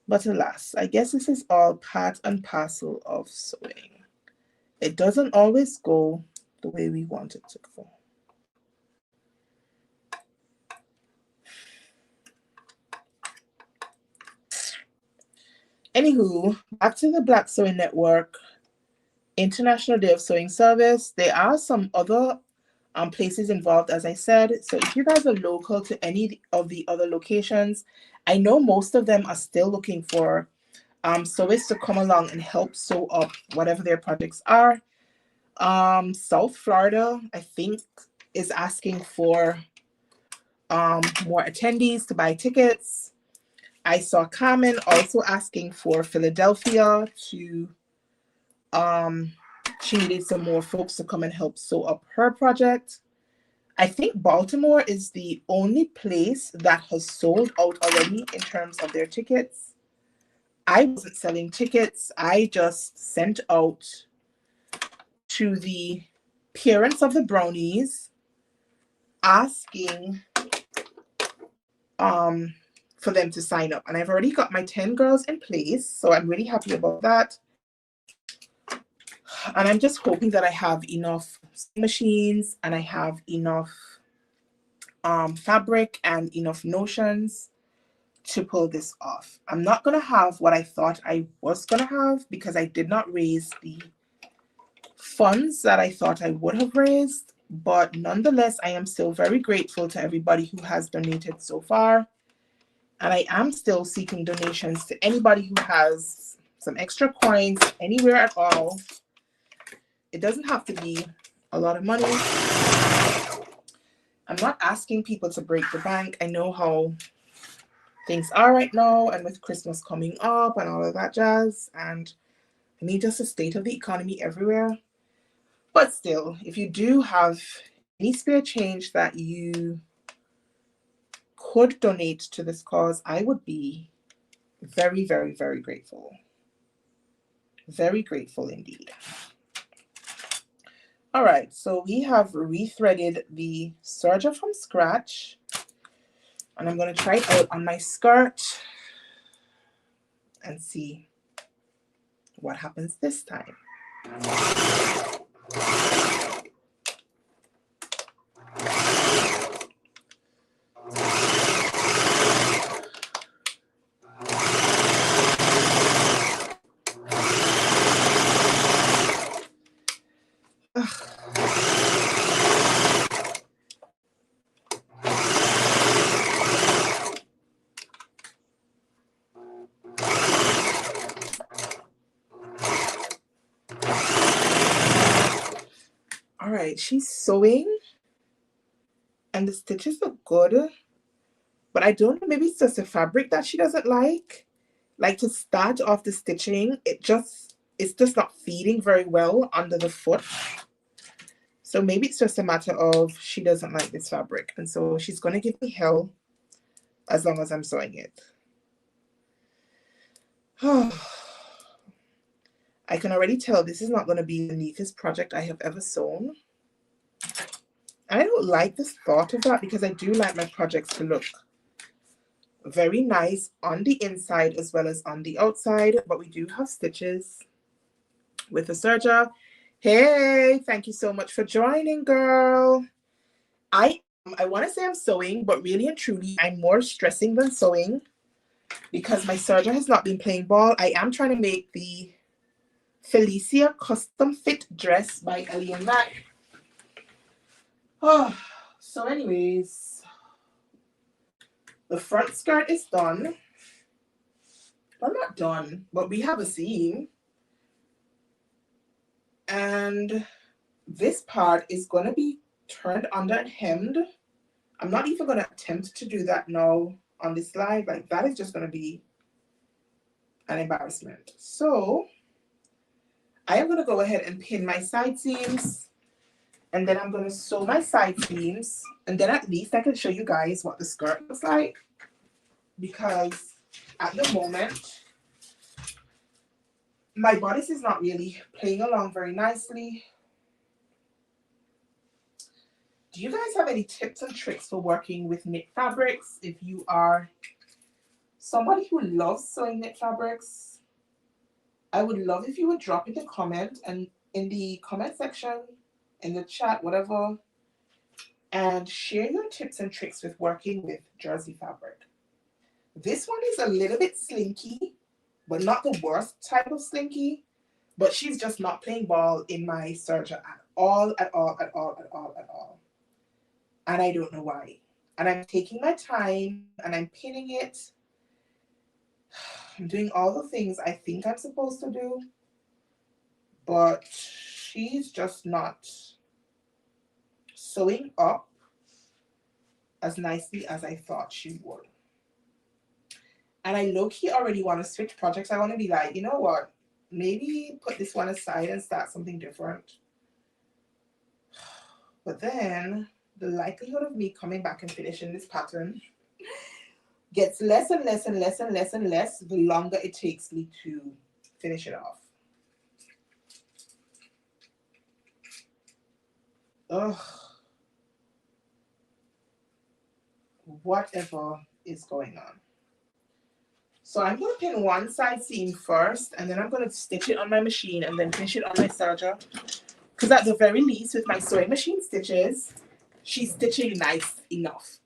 But alas, I guess this is all part and parcel of sewing. It doesn't always go the way we want it to go. Anywho, back to the Black Sewing Network International Day of Sewing Service. There are some other places involved, as I said. So if you guys are local to any of the other locations, I know most of them are still looking for sewists to come along and help sew up whatever their projects are. South Florida, I think, is asking for more attendees to buy tickets. I saw Carmen also asking for Philadelphia to, she needed some more folks to come and help sew up her project. I think Baltimore is the only place that has sold out already in terms of their tickets. I wasn't selling tickets. I just sent out to the parents of the brownies asking for them to sign up. And I've already got my 10 girls in place, so I'm really happy about that. And I'm just hoping that I have enough machines and I have enough fabric and enough notions to pull this off. I'm not going to have what I thought I was going to have because I did not raise the funds that I thought I would have raised. But nonetheless, I am still very grateful to everybody who has donated so far. And I am still seeking donations to anybody who has some extra coins anywhere at all. It doesn't have to be a lot of money. I'm not asking people to break the bank. I know how things are right now, and with Christmas coming up and all of that jazz, and I mean just the state of the economy everywhere. But still, if you do have any spare change that you could donate to this cause, I would be very, very, very grateful. Very grateful indeed. All right, so we have rethreaded the serger from scratch, and I'm going to try it out on my skirt and see what happens this time. All right, she's sewing and the stitches look good, but I don't know, maybe it's just the fabric that she doesn't like. Like to start off the stitching, it's just not feeding very well under the foot. So maybe it's just a matter of she doesn't like this fabric, and so she's going to give me hell as long as I'm sewing it. I can already tell this is not going to be the neatest project I have ever sewn. I don't like this thought of that because I do like my projects to look very nice on the inside as well as on the outside, but we do have stitches with the serger. Hey, thank you so much for joining, girl. I want to say I'm sewing, but really and truly, I'm more stressing than sewing because my serger has not been playing ball. I am trying to make the Felicia custom fit dress by ELLIE and Mac. Oh, so anyways, the front skirt is done. Well, not done, but we have a seam. And this part is going to be turned under and hemmed. I'm not even going to attempt to do that now on this slide. Like, that is just going to be an embarrassment. So I am going to go ahead and pin my side seams, and then I'm going to sew my side seams, and then at least I can show you guys what the skirt looks like, because at the moment my bodice is not really playing along very nicely. Do you guys have any tips and tricks for working with knit fabrics? If you are somebody who loves sewing knit fabrics, I would love if you would drop in the comment and in the comment section, in the chat, whatever, and share your tips and tricks with working with jersey fabric. This one is a little bit slinky, but not the worst type of slinky, but she's just not playing ball in my serger at all. And I don't know why. And I'm taking my time and I'm pinning it. I'm doing all the things I think I'm supposed to do, but she's just not sewing up as nicely as I thought she would. And I low-key already want to switch projects. I want to be like, you know what? Maybe put this one aside and start something different. But then the likelihood of me coming back and finishing this pattern gets less and less and less and less and less the longer it takes me to finish it off. Ugh. Whatever is going on. So I'm going to pin one side seam first, and then I'm going to stitch it on my machine and then finish it on my serger. Because at the very least, with my sewing machine stitches, she's stitching nice enough.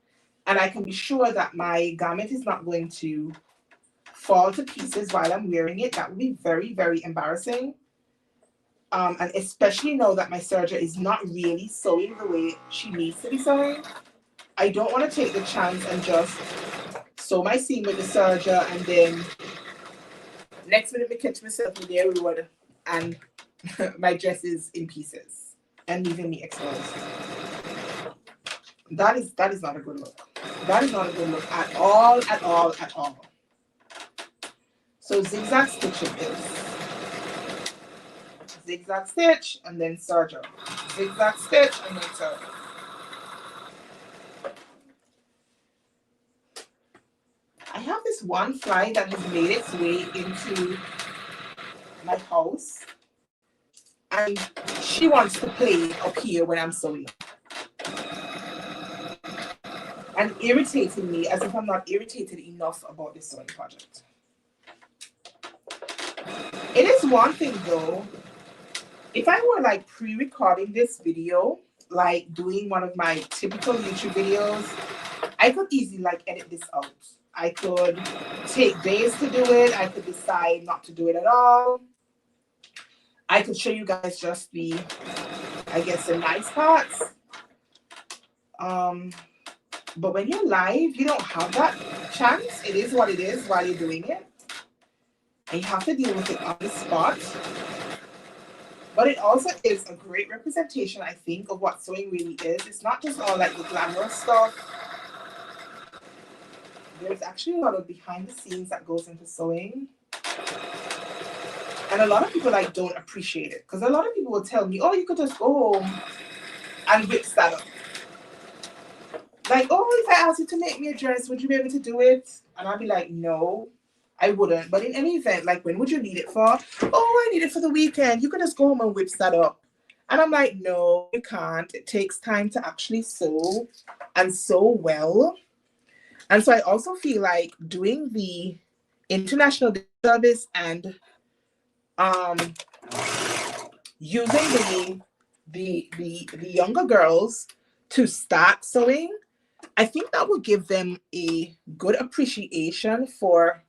And I can be sure that my garment is not going to fall to pieces while I'm wearing it. That would be very, very embarrassing. And especially now that my serger is not really sewing the way she needs to be sewing. I don't want to take the chance and just sew my seam with the serger and then next minute I catch myself with the road and my dress is in pieces and leaving me exposed. That is not a good look. That is not a good look at all, at all, at all. So zigzag stitching is zigzag stitch and then serger. Zigzag stitch and then serger. I have this one fly that has made its way into my house, and she wants to play up here when I'm sewing and irritating me as if I'm not irritated enough about this sewing project. It is one thing though, if I were like pre-recording this video, like doing one of my typical YouTube videos, I could easily like edit this out. I could take days to do it. I could decide not to do it at all. I could show you guys just the, I guess, the nice parts. But when you're live, you don't have that chance. It is what it is while you're doing it. And you have to deal with it on the spot. But it also is a great representation, I think, of what sewing really is. It's not just all like the glamorous stuff. There's actually a lot of behind the scenes that goes into sewing. And a lot of people like don't appreciate it. Because a lot of people will tell me, oh, you could just go home and whip that up. Like, oh, if I asked you to make me a dress, would you be able to do it? And I'll be like, no, I wouldn't. But in any event, like, when would you need it for? Oh, I need it for the weekend. You can just go home and whip that up. And I'm like, no, you can't. It takes time to actually sew and sew well. And so I also feel like doing the international service and um using the younger girls to start sewing, I think that will give them a good appreciation for,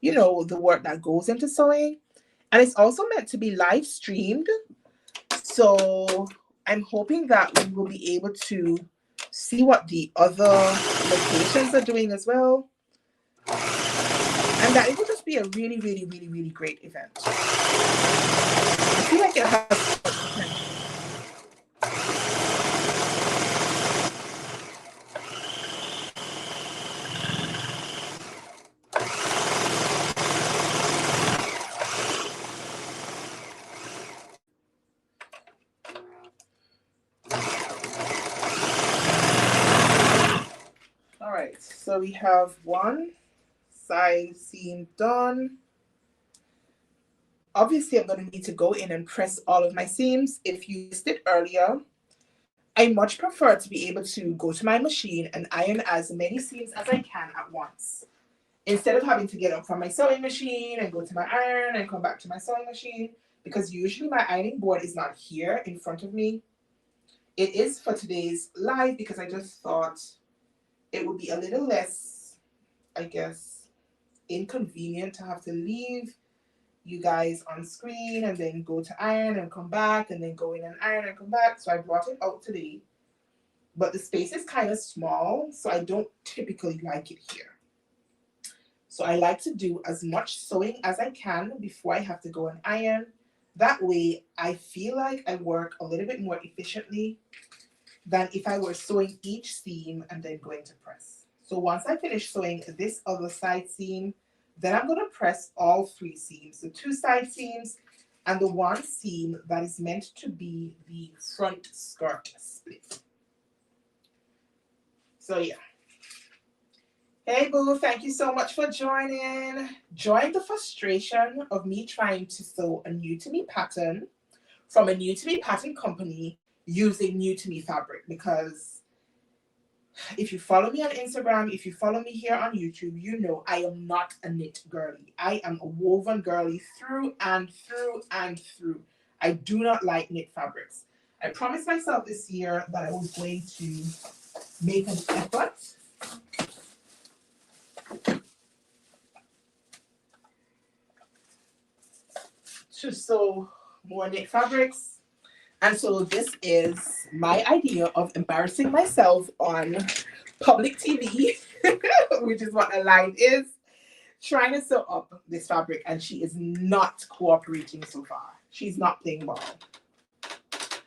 you know, the work that goes into sewing. And it's also meant to be live streamed. So I'm hoping that we will be able to see what the other locations are doing as well. And that it will just be a really, really, really, really great event. I feel like it has potential. All right, so we have one side seam done. Obviously, I'm going to need to go in and press all of my seams. If you missed it earlier, I much prefer to be able to go to my machine and iron as many seams as I can at once, instead of having to get up from my sewing machine and go to my iron and come back to my sewing machine, because usually my ironing board is not here in front of me. It is for today's live because I just thought it would be a little less, I guess, inconvenient to have to leave you guys on screen and then go to iron and come back and then go in and iron and come back. So I brought it out today, but the space is kind of small, so I don't typically like it here. So I like to do as much sewing as I can before I have to go and iron. That way I feel like I work a little bit more efficiently than if I were sewing each seam and then going to press. So once I finish sewing this other side seam, then I'm going to press all 3 seams, the 2 side seams and the 1 seam that is meant to be the front skirt split. So yeah. Hey boo, thank you so much for joining. Join the frustration of me trying to sew a new to me pattern from a new to me pattern company using new to me fabric, because if you follow me on Instagram, if you follow me here on YouTube, you know I am not a knit girly. I am a woven girly through and through and through. I do not like knit fabrics. I promised myself this year that I was going to make an effort to sew more knit fabrics. And so this is my idea of embarrassing myself on public TV, which is what a live is, trying to sew up this fabric, and she is not cooperating so far. She's not playing ball.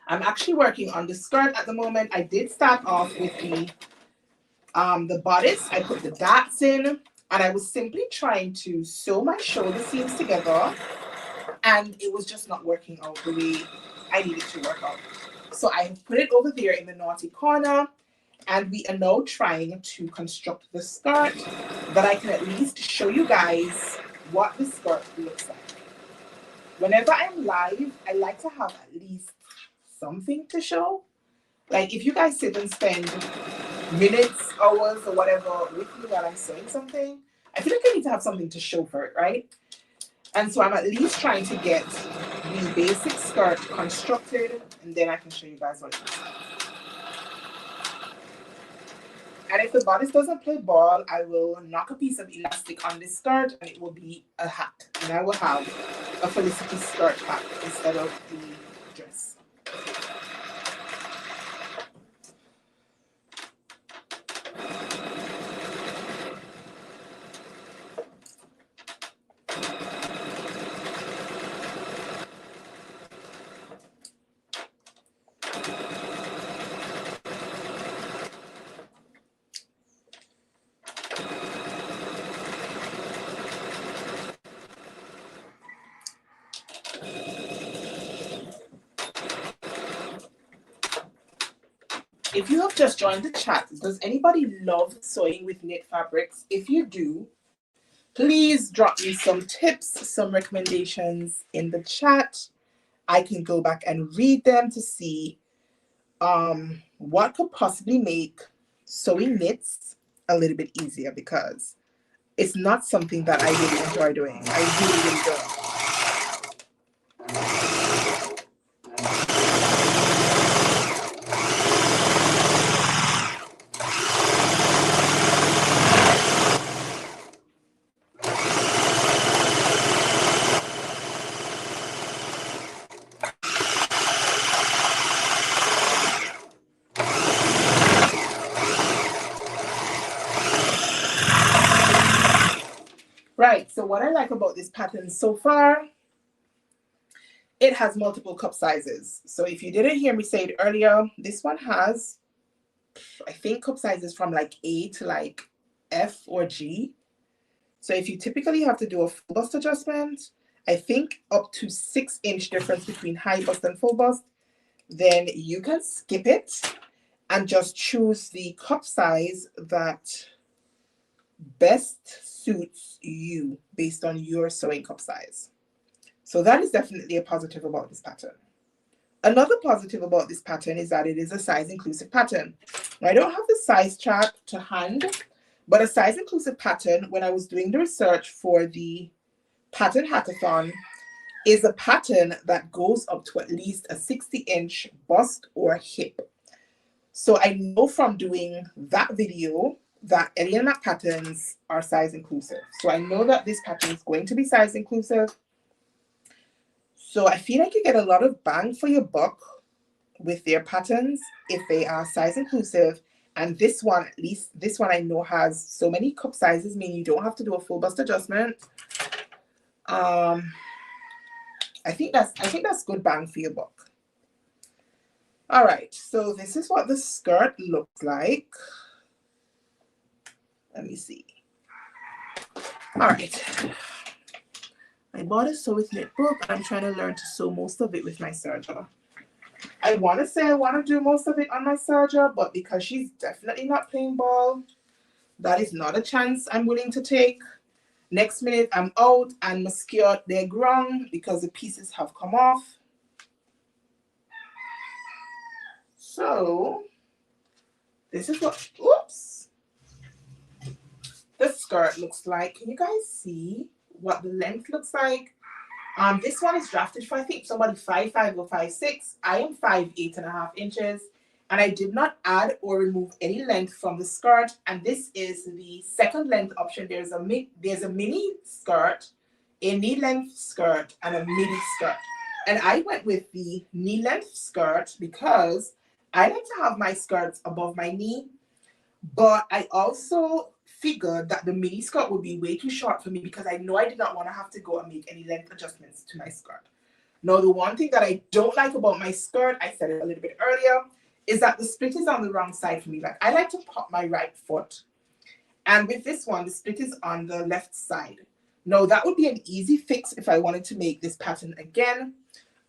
I'm actually working on the skirt at the moment. I did start off with the bodice. I put the darts in, and I was simply trying to sew my shoulder seams together, and it was just not working out the way I needed to work out. So I have put it over there in the naughty corner, and we are now trying to construct the skirt that I can at least show you guys what the skirt looks like. Whenever I'm live, I like to have at least something to show. Like if you guys sit and spend minutes, hours, or whatever with me while I'm sewing something, I feel like I need to have something to show for it, right? And so I'm at least trying to get the basic skirt constructed, and then I can show you guys what it looks like. And if the bodice doesn't play ball, I will knock a piece of elastic on this skirt and it will be a hat. And I will have a Felicity skirt hat instead of the dress. If you have just joined the chat, does anybody love sewing with knit fabrics? If you do, Please drop me some tips, some recommendations in the chat. I can go back and read them to see what could possibly make sewing knits a little bit easier, because it's not something that I really enjoy doing. I really, really don't. Right, so what I like about this pattern so far, it has multiple cup sizes. So if you didn't hear me say it earlier, this one has, I think, cup sizes from like A to like F or G. So if you typically have to do a full bust adjustment, I think up to 6-inch difference between high bust and full bust, then you can skip it and just choose the cup size that best suits you based on your sewing cup size. So that is definitely a positive about this pattern. Another positive about this pattern is that it is a size inclusive pattern. Now, I don't have the size chart to hand, but a size inclusive pattern, when I was doing the research for the pattern hackathon, is a pattern that goes up to at least a 60-inch bust or hip. So I know from doing that video that ELLIE and MAC patterns are size inclusive. So I know that this pattern is going to be size inclusive. So I feel like you get a lot of bang for your buck with their patterns if they are size inclusive. And this one, at least this one I know has so many cup sizes, meaning you don't have to do a full bust adjustment. I think that's good bang for your buck. All right, so this is what the skirt looks like. Let me see. All right. I bought a Sew With Knit book, and I'm trying to learn to sew most of it with my serger. I want to say I want to do most of it on my serger, but because she's definitely not playing ball, that is not a chance I'm willing to take. Next minute, I'm out and my skirt, they're ground because the pieces have come off. So this is what, oops, the skirt looks like. Can you guys see what the length looks like? This one is drafted for, I think, somebody 5'5" or 5'6". I am 5'8.5" inches, and I did not add or remove any length from the skirt. And this is the second length option. There's a mini skirt, a knee length skirt, and a midi skirt. And I went with the knee length skirt because I like to have my skirts above my knee, but I also figured that the mini skirt would be way too short for me because I know I did not want to have to go and make any length adjustments to my skirt. Now, the one thing that I don't like about my skirt, I said it a little bit earlier, is that the split is on the wrong side for me. Like, I like to pop my right foot. And with this one, the split is on the left side. Now, that would be an easy fix if I wanted to make this pattern again.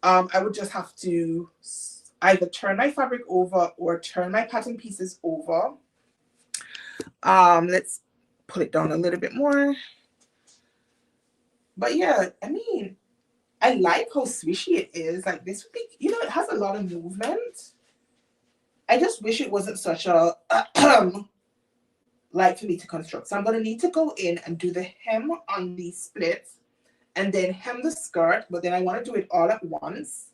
I would just have to either turn my fabric over or turn my pattern pieces over. Let's pull it down a little bit more. But yeah, I mean, I like how swishy it is. Like, this would be, you know, it has a lot of movement. I just wish it wasn't such a light for me to construct. So I'm going to need to go in and do the hem on the splits and then hem the skirt, but then I want to do it all at once.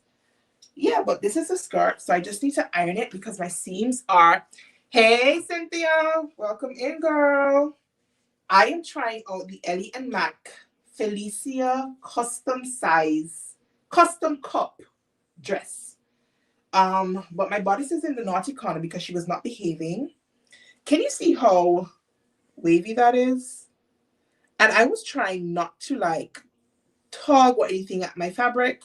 Yeah, but this is a skirt, so I just need to iron it because my seams are... Hey, Cynthia, welcome in, girl. I am trying out the ELLIE and MAC Felicia custom cup dress. But my bodice is in the naughty corner because she was not behaving. Can you see how wavy that is? And I was trying not to like tug or anything at my fabric.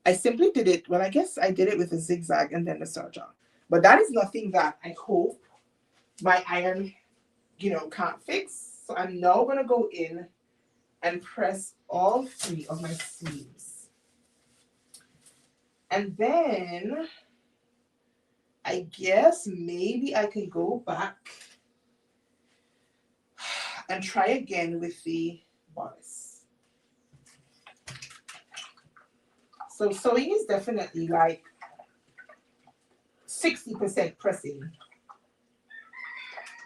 I simply did it, well, I guess I did it with a zigzag and then the serger. But that is nothing that I hope my iron, you know, can't fix. So I'm now going to go in and press all 3 of my seams. And then I guess maybe I can go back and try again with the bodice. So sewing is definitely like 60% pressing.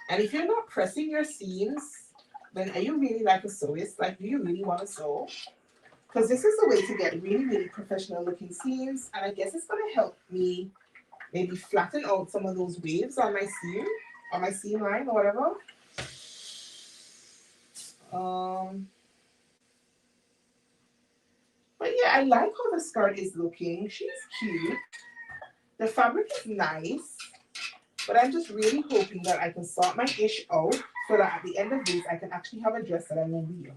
And if you're not pressing your seams, then are you really like a sewist? Like, do you really want to sew? Because this is a way to get really, really professional looking seams. And I guess it's going to help me maybe flatten out some of those waves on my seam, on my seam line or whatever. But yeah, I like how the skirt is looking. She's cute. The fabric is nice. But I'm just really hoping that I can sort my ish out so that at the end of this, I can actually have a dress that I will wear.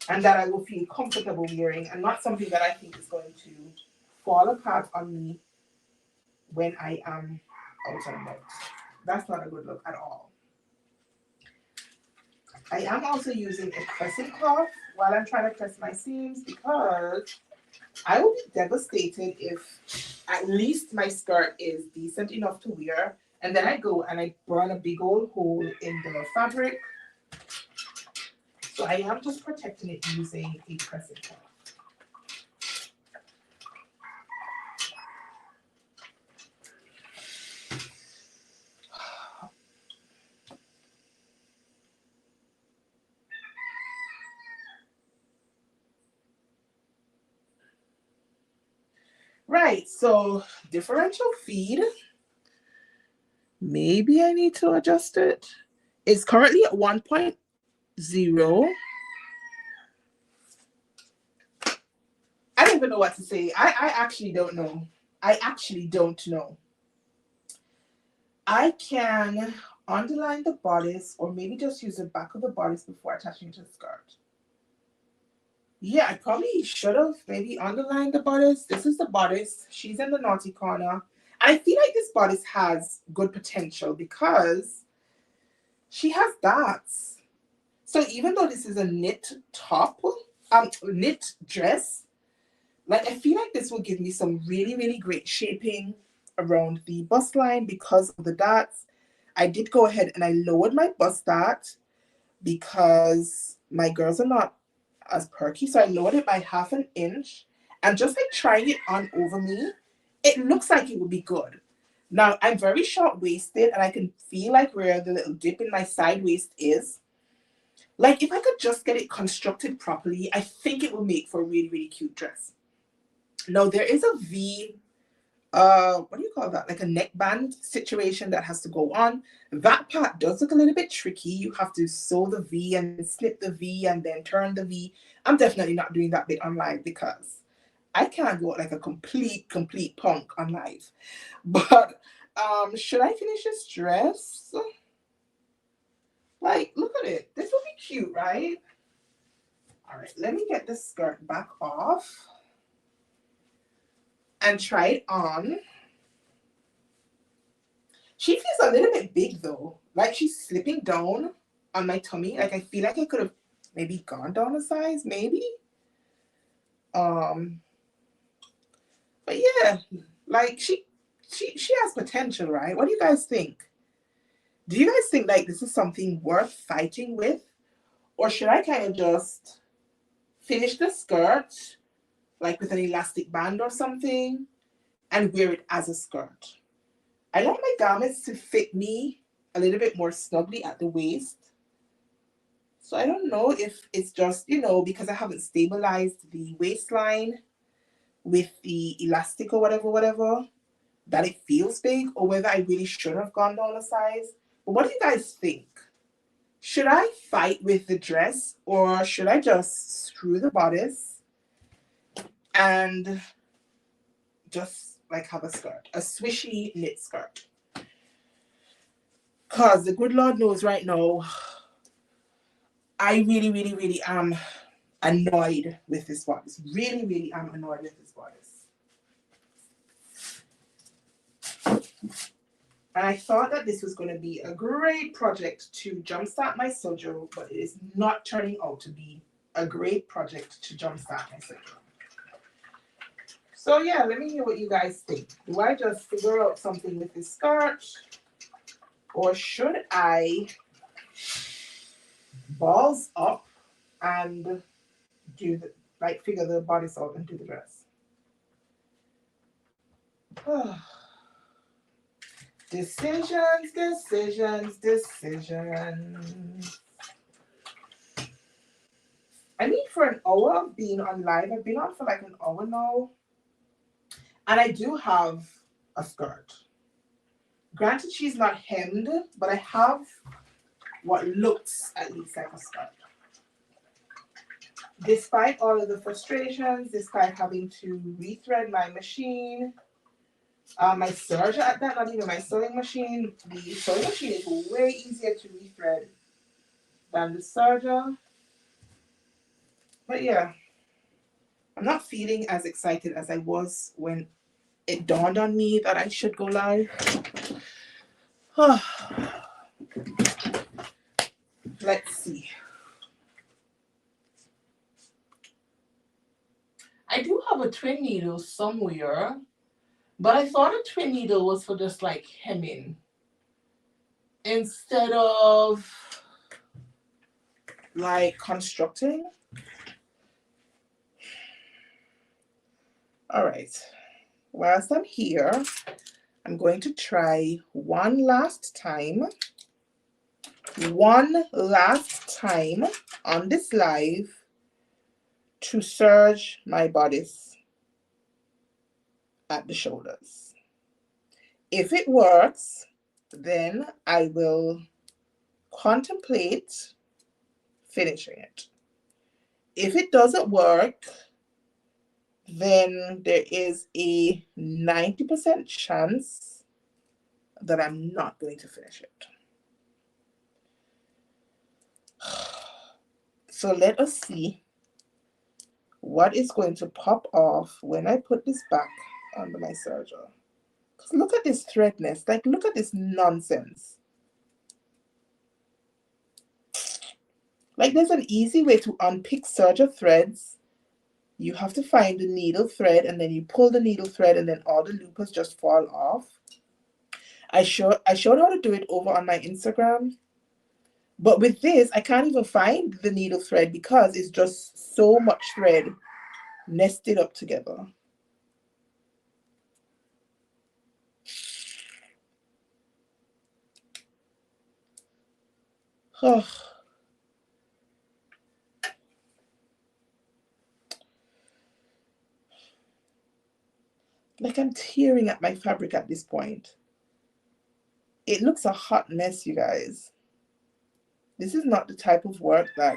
And that I will feel comfortable wearing and not something that I think is going to fall apart on me when I am out and about. That's not a good look at all. I am also using a pressing cloth while I'm trying to press my seams because I will be devastated if at least my skirt is decent enough to wear and then I go and I burn a big old hole in the fabric. So I am just protecting it using a pressing cloth. Right, so differential feed. Maybe I need to adjust it. It's currently at 1.0. I don't even know what to say. I actually don't know. I actually don't know. I can underline the bodice or maybe just use the back of the bodice before attaching it to the skirt. Yeah, I probably should have maybe underlined the bodice. This is the bodice. She's in the naughty corner. I feel like this bodice has good potential because she has dots. So even though this is a knit top, knit dress, like I feel like this will give me some really, really great shaping around the bust line because of the dots. I did go ahead and I lowered my bust dart because my girls are not as perky. So I lowered it by 1/2 inch and just like trying it on over me, it looks like it would be good. Now I'm very short waisted and I can feel like where the little dip in my side waist is. Like if I could just get it constructed properly, I think it will make for a really, really cute dress. Now there is a V, what do you call that? Like a neckband situation that has to go on. That part does look a little bit tricky. You have to sew the V and snip the V and then turn the V. I'm definitely not doing that bit on live because I can't go like a complete punk on live. But should I finish this dress? Like, look at it. This will be cute, right? All right, let me get this skirt back off and try it on. She feels a little bit big though. Like she's slipping down on my tummy. Like I feel like I could have maybe gone down a size, maybe. But yeah, like she has potential, right? What do you guys think? Do you guys think like this is something worth fighting with? Or should I kind of just finish the skirt like with an elastic band or something and wear it as a skirt? I like my garments to fit me a little bit more snugly at the waist. So I don't know if it's just, you know, because I haven't stabilized the waistline with the elastic or whatever, that it feels big, or whether I really should have gone down a size. But what do you guys think? Should I fight with the dress or should I just screw the bodice and just like have a skirt, a swishy knit skirt? Because the good Lord knows right now, I really, really, really am annoyed with this bodice. Really, really am annoyed with this bodice. And I thought that this was going to be a great project to jumpstart my sojo, but it is not turning out to be a great project to jumpstart my sojo. So yeah, let me hear what you guys think. Do I just figure out something with this skirt? Or should I balls up and do the, like, figure the bodice out and do the dress. Decisions, decisions, decisions. I mean, for an hour of being on live, I've been on for like an hour now, and I do have a skirt. Granted, she's not hemmed, but I have what looks at least like a skirt. Despite all of the frustrations, despite having to rethread my machine, my serger at that, not even my sewing machine. The sewing machine is way easier to rethread than the serger. But yeah, I'm not feeling as excited as I was when it dawned on me that I should go live. Let's see. I do have a twin needle somewhere, but I thought a twin needle was for just like hemming instead of like constructing. All right. Whilst I'm here, I'm going to try one last time on this live to serge my bodice at the shoulders. If it works, then I will contemplate finishing it. If it doesn't work, then there is a 90% chance that I'm not going to finish it. So let us see what is going to pop off when I put this back under my serger. Because look at this threadness. Like, look at this nonsense. Like, there's an easy way to unpick serger threads. You have to find the needle thread, and then you pull the needle thread, and then all the loopers just fall off. I showed how to do it over on my Instagram. But with this, I can't even find the needle thread because it's just so much thread nested up together. Oh. Like, I'm tearing at my fabric at this point. It looks a hot mess, you guys. This is not the type of work that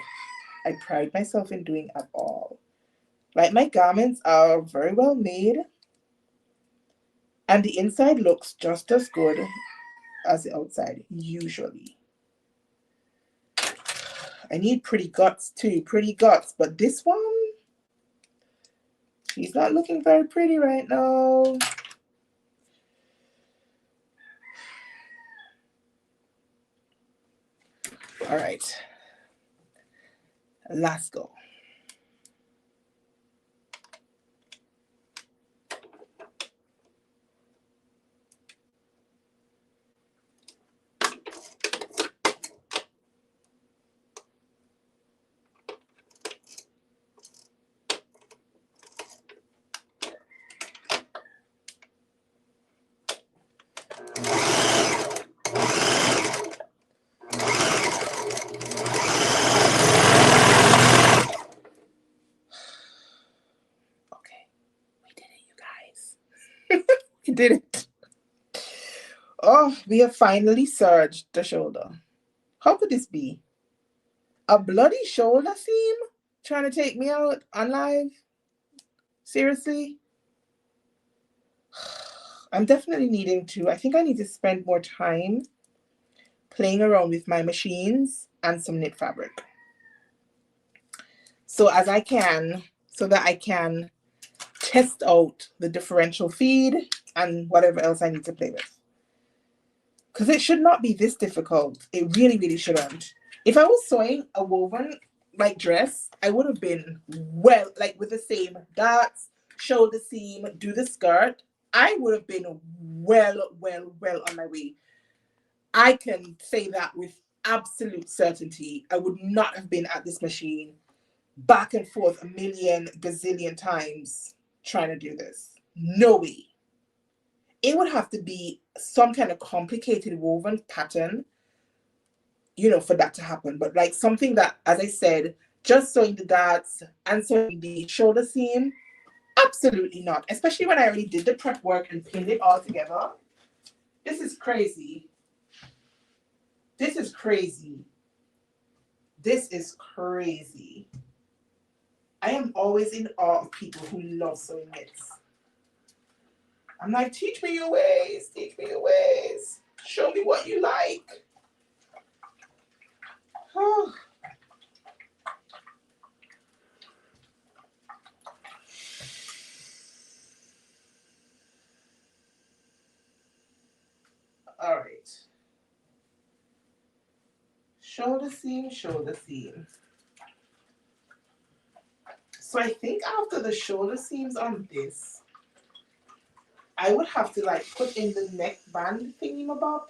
I pride myself in doing at all. Like, my garments are very well made, and the inside looks just as good as the outside, usually. I need pretty guts too, pretty guts, but this one, she's not looking very pretty right now. All right, let's go. We did it. Oh, we have finally serged the shoulder. How could this be? A bloody shoulder seam? Trying to take me out on live? Seriously? I'm definitely needing to. I think I need to spend more time playing around with my machines and some knit fabric. So that I can test out the differential feed and whatever else I need to play with. Because it should not be this difficult. It really, really shouldn't. If I was sewing a woven like dress, I would have been well, like with the same dots, shoulder seam, do the skirt. I would have been well on my way. I can say that with absolute certainty I would not have been at this machine back and forth a million gazillion times trying to do this. No way. It would have to be some kind of complicated woven pattern, you know, for that to happen. But like something that, as I said, just sewing the darts and sewing the shoulder seam, absolutely not. Especially when I already did the prep work and pinned it all together. This is crazy. This is crazy. This is crazy. I am always in awe of people who love sewing knits. I'm like, teach me your ways, teach me your ways. Show me what you like. Oh. All right. Shoulder seam, shoulder seam. So I think after the shoulder seams on this, I would have to like put in the neckband thingamabob,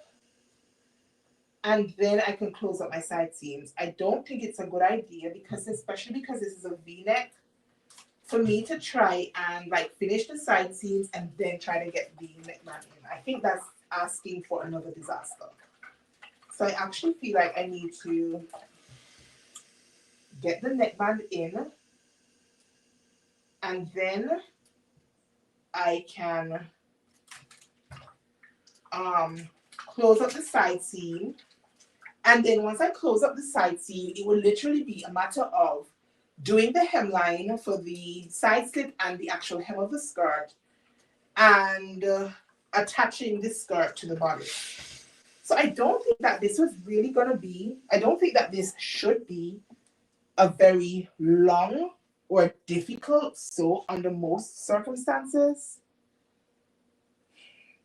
and then I can close up my side seams. I don't think it's a good idea because, especially because this is a V-neck, for me to try and like finish the side seams and then try to get the neckband in. I think that's asking for another disaster. So I actually feel like I need to get the neckband in, and then I can close up the side seam. And then once I close up the side seam, it will literally be a matter of doing the hemline for the side slit and the actual hem of the skirt, and attaching this skirt to the body. So I don't think that this was really going to be, I don't think that this should be a very long or difficult sew under most circumstances.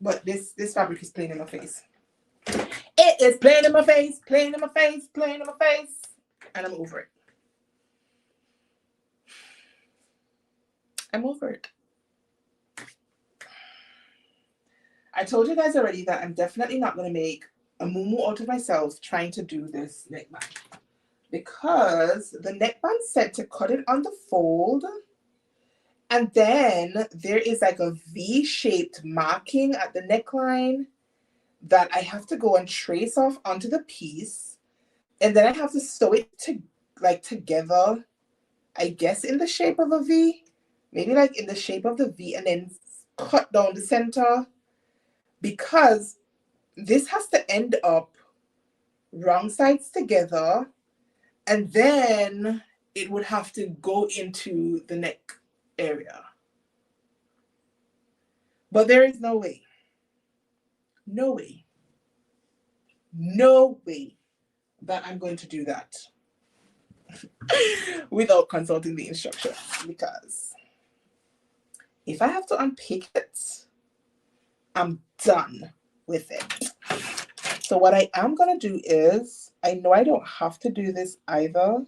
But this fabric is plain in my face. It is plain in my face, plain in my face, plain in my face. And I'm over it. I'm over it. I told you guys already that I'm definitely not going to make a moo out of myself trying to do this neckband, because the neckband said to cut it on the fold, and then there is like a V-shaped marking at the neckline that I have to go and trace off onto the piece, and then I have to sew it together, I guess in the shape of a V, maybe like in the shape of the V, and then cut down the center, because this has to end up wrong sides together, and then it would have to go into the neck area. But there is no way, no way, no way that I'm going to do that without consulting the instructions, because if I have to unpick it, I'm done with it. So what I am going to do is, I know I don't have to do this either,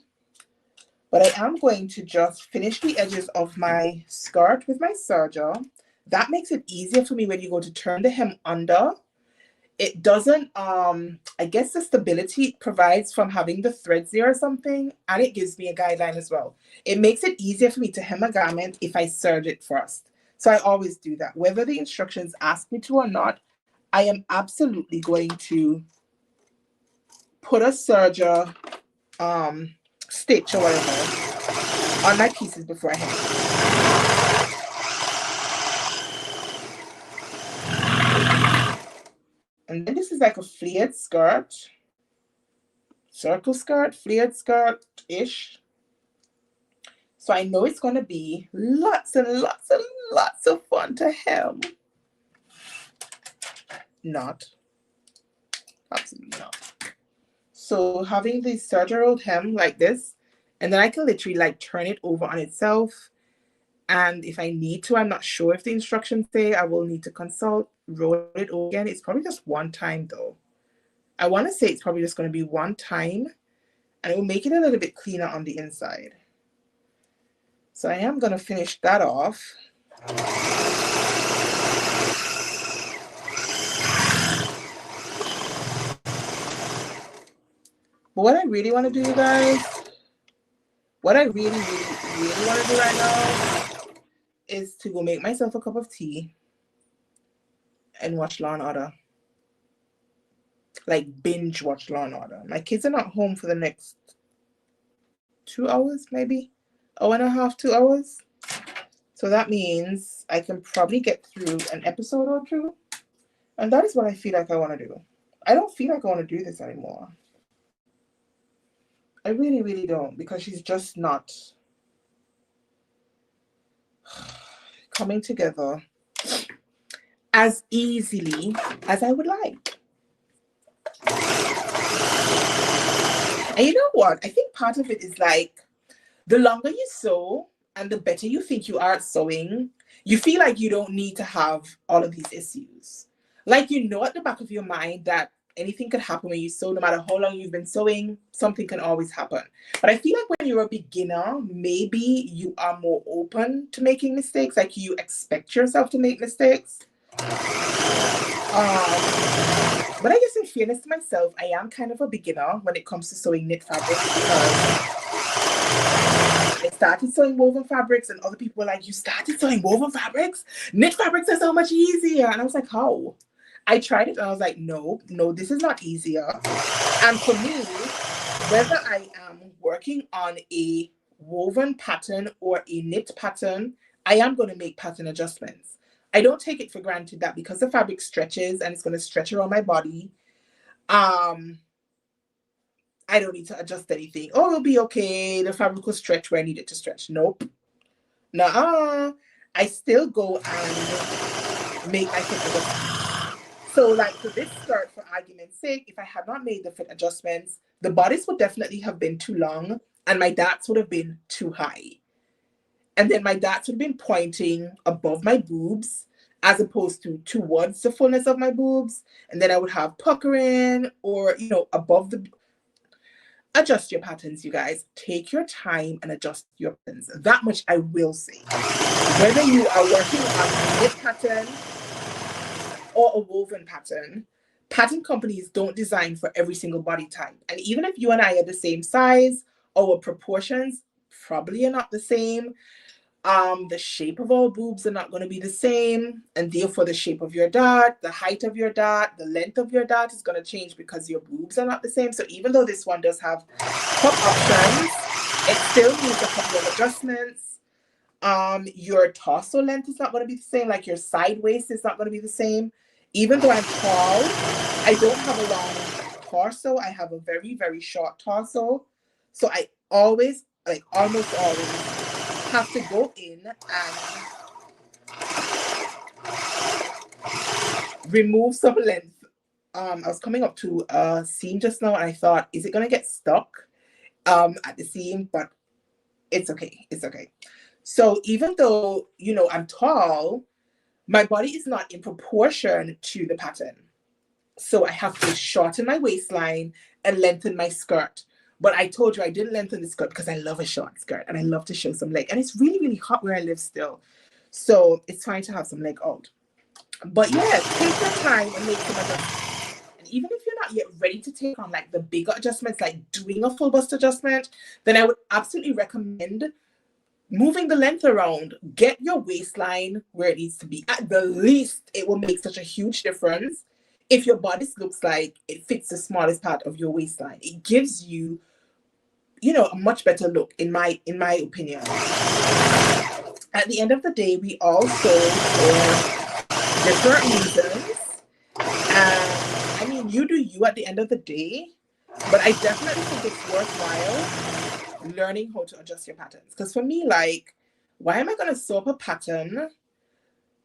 but I am going to just finish the edges of my skirt with my serger. That makes it easier for me when you go to turn the hem under. It doesn't, I guess the stability it provides from having the threads there or something, and it gives me a guideline as well. It makes it easier for me to hem a garment if I serge it first. So I always do that. Whether the instructions ask me to or not, I am absolutely going to put a serger stitch or whatever on my pieces before I hem. And then this is like a flared skirt, circle skirt, flared skirt-ish. So I know it's going to be lots and lots and lots of fun to hem. Not. Absolutely not. So having the serger rolled hem like this, and then I can literally like turn it over on itself. And if I need to, I'm not sure if the instructions say, I will need to consult, roll it over again. It's probably just one time though. I want to say it's probably just going to be one time, and it will make it a little bit cleaner on the inside. So I am going to finish that off. But what I really want to do, you guys, what I really, really, really want to do right now is to go make myself a cup of tea and watch Law and Order. Like binge watch Law and Order. My kids are not home for the next 2 hours, maybe. 1.5, 2 hours. So that means I can probably get through an episode or two. And that is what I feel like I want to do. I don't feel like I want to do this anymore. I really, really don't, because she's just not coming together as easily as I would like. And you know what? I think part of it is like, the longer you sew and the better you think you are at sewing, you feel like you don't need to have all of these issues. Like, you know, at the back of your mind that anything could happen when you sew. No matter how long you've been sewing, something can always happen. But I feel like when you're a beginner, maybe you are more open to making mistakes. Like, you expect yourself to make mistakes. But I guess in fairness to myself, I am kind of a beginner when it comes to sewing knit fabrics, because I started sewing woven fabrics and other people were like, you started sewing woven fabrics? Knit fabrics are so much easier. And I was like, how? I tried it and I was like, no, this is not easier. And for me, whether I am working on a woven pattern or a knit pattern, I am going to make pattern adjustments. I don't take it for granted that because the fabric stretches and it's going to stretch around my body, I don't need to adjust anything. Oh, it'll be okay. The fabric will stretch where I need it to stretch. Nope. Nuh-uh. I still go and make my fit adjustments. So like for this skirt, for argument's sake, if I had not made the fit adjustments, the bodice would definitely have been too long and my darts would have been too high. And then my darts would have been pointing above my boobs as opposed to towards the fullness of my boobs. And then I would have puckering or, you know, above the... Adjust your patterns, you guys. Take your time and adjust your patterns. That much I will say. Whether you are working on a knit pattern or a woven pattern, pattern companies don't design for every single body type. And even if you and I are the same size, our proportions probably are not the same. The shape of our boobs are not going to be the same, and therefore the shape of your dart, the height of your dart, the length of your dart is going to change because your boobs are not the same. So even though this one does have cup options, it still needs a couple of adjustments. Your torso length is not going to be the same, like your side waist is not going to be the same. Even though I'm tall, I don't have a long torso. I have a very, very short torso. So I always, like almost always, have to go in and remove some length. I was coming up to a seam just now and I thought, is it going to get stuck at the seam? But it's okay. It's okay. So even though, you know, I'm tall, my body is not in proportion to the pattern. So I have to shorten my waistline and lengthen my skirt. But I told you I didn't lengthen the skirt because I love a short skirt and I love to show some leg. And it's really, really hot where I live still. So it's fine to have some leg out. But yes, take your time and make some adjustments. And even if you're not yet ready to take on like the bigger adjustments, like doing a full bust adjustment, then I would absolutely recommend moving the length around. Get your waistline where it needs to be. At the least, it will make such a huge difference. If your bodice looks like it fits the smallest part of your waistline, it gives you, you know, a much better look, in my opinion. At the end of the day, we all sew for different reasons. I mean, you do you at the end of the day, but I definitely think it's worthwhile learning how to adjust your patterns. Because for me, like, why am I going to sew up a pattern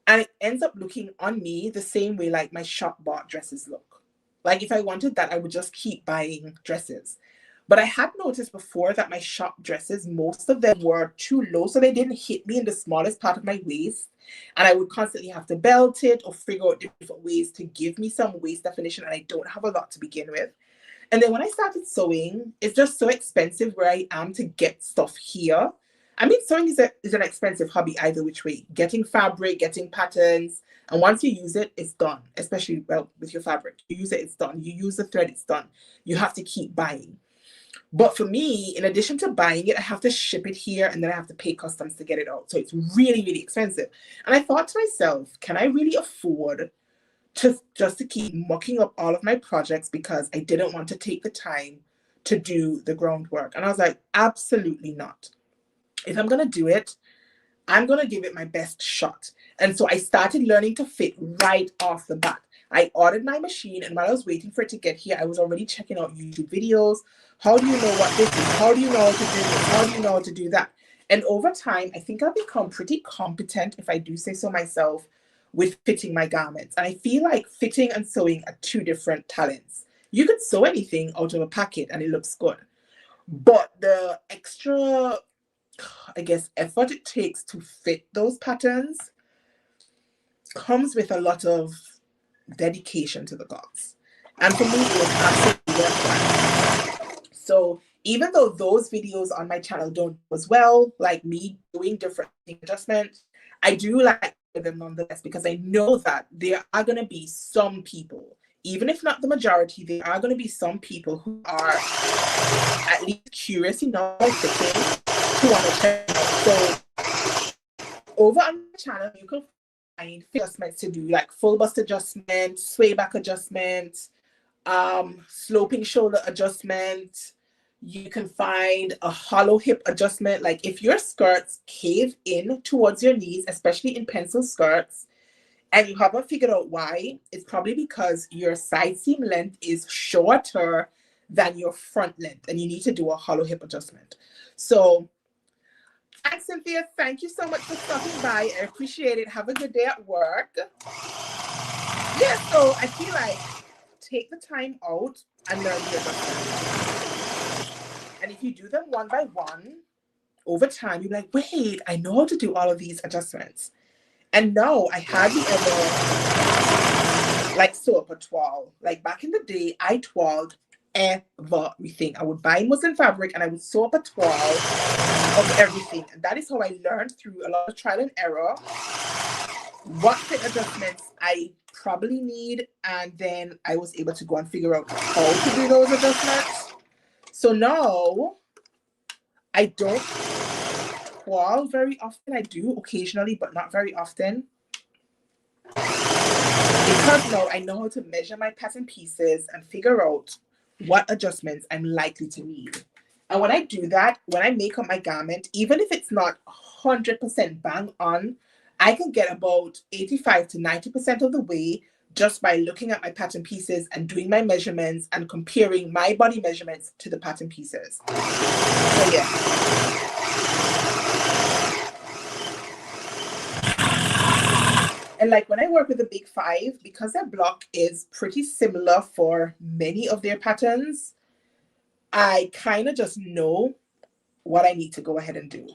and it ends up looking on me the same way like my shop bought dresses look? Like, if I wanted that, I would just keep buying dresses. But I had noticed before that my shop dresses, most of them were too low, so they didn't hit me in the smallest part of my waist. And I would constantly have to belt it or figure out different ways to give me some waist definition, and I don't have a lot to begin with. And then when I started sewing, it's just so expensive where I am to get stuff here. I mean, sewing is an expensive hobby either which way. Getting fabric, getting patterns, and once you use it, it's done. Especially, well, with your fabric. You use it, it's done. You use the thread, it's done. You have to keep buying. But for me, in addition to buying it, I have to ship it here and then I have to pay customs to get it out. So it's really, really expensive. And I thought to myself, can I really afford to just to keep mucking up all of my projects because I didn't want to take the time to do the groundwork? And I was like, absolutely not. If I'm going to do it, I'm going to give it my best shot. And so I started learning to fit right off the bat. I ordered my machine, and while I was waiting for it to get here, I was already checking out YouTube videos. How do you know what this is? How do you know how to do this? How do you know how to do that? And over time, I think I've become pretty competent, if I do say so myself, with fitting my garments. And I feel like fitting and sewing are two different talents. You could sew anything out of a packet and it looks good. But the extra, I guess, effort it takes to fit those patterns comes with a lot of dedication to the cause. And for me, it was absolutely worth it. So even though those videos on my channel don't do as well, like me doing different adjustments, I do like them nonetheless because I know that there are going to be some people, even if not the majority, there are going to be some people who are at least curious enough to want to check out. So over on my channel, you can find adjustments to do, like full bust adjustment, sway back adjustment, sloping shoulder adjustment. You can find a hollow hip adjustment. Like if your skirts cave in towards your knees, especially in pencil skirts, and you haven't figured out why, it's probably because your side seam length is shorter than your front length, and you need to do a hollow hip adjustment. So thanks, Cynthia. Thank you so much for stopping by. I appreciate it. Have a good day at work. Yeah, so I feel like take the time out and learn the adjustments. And if you do them one by one, over time, you're like, wait, I know how to do all of these adjustments. And no, I hardly ever like sew up a toile. Like back in the day, I toiled everything. I would buy muslin fabric and I would sew up a toile of everything. And that is how I learned through a lot of trial and error what fit adjustments I probably need. And then I was able to go and figure out how to do those adjustments. So now I don't toile very often. I do occasionally, but not very often. Because now I know how to measure my pattern pieces and figure out what adjustments I'm likely to need. And when I do that, when I make up my garment, even if it's not 100% bang on, I can get about 85 to 90% of the way just by looking at my pattern pieces and doing my measurements and comparing my body measurements to the pattern pieces. So yeah. And like when I work with the Big Five, because their block is pretty similar for many of their patterns, I kind of just know what I need to go ahead and do.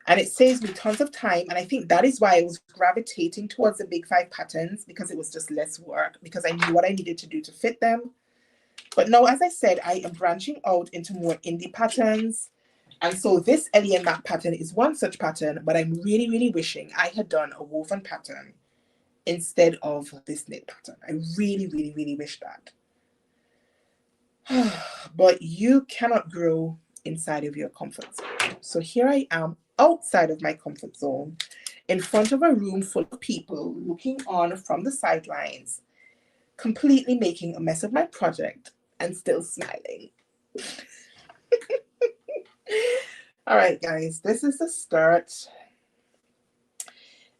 And it saves me tons of time. And I think that is why I was gravitating towards the Big Five patterns, because it was just less work, because I knew what I needed to do to fit them. But now, as I said, I am branching out into more indie patterns. And so this ELLIE map pattern is one such pattern, but I'm really, really wishing I had done a woven pattern instead of this knit pattern. I really, really, really wish that. But you cannot grow inside of your comfort zone. So here I am outside of my comfort zone, in front of a room full of people looking on from the sidelines, completely making a mess of my project and still smiling. All right, guys, this is the skirt.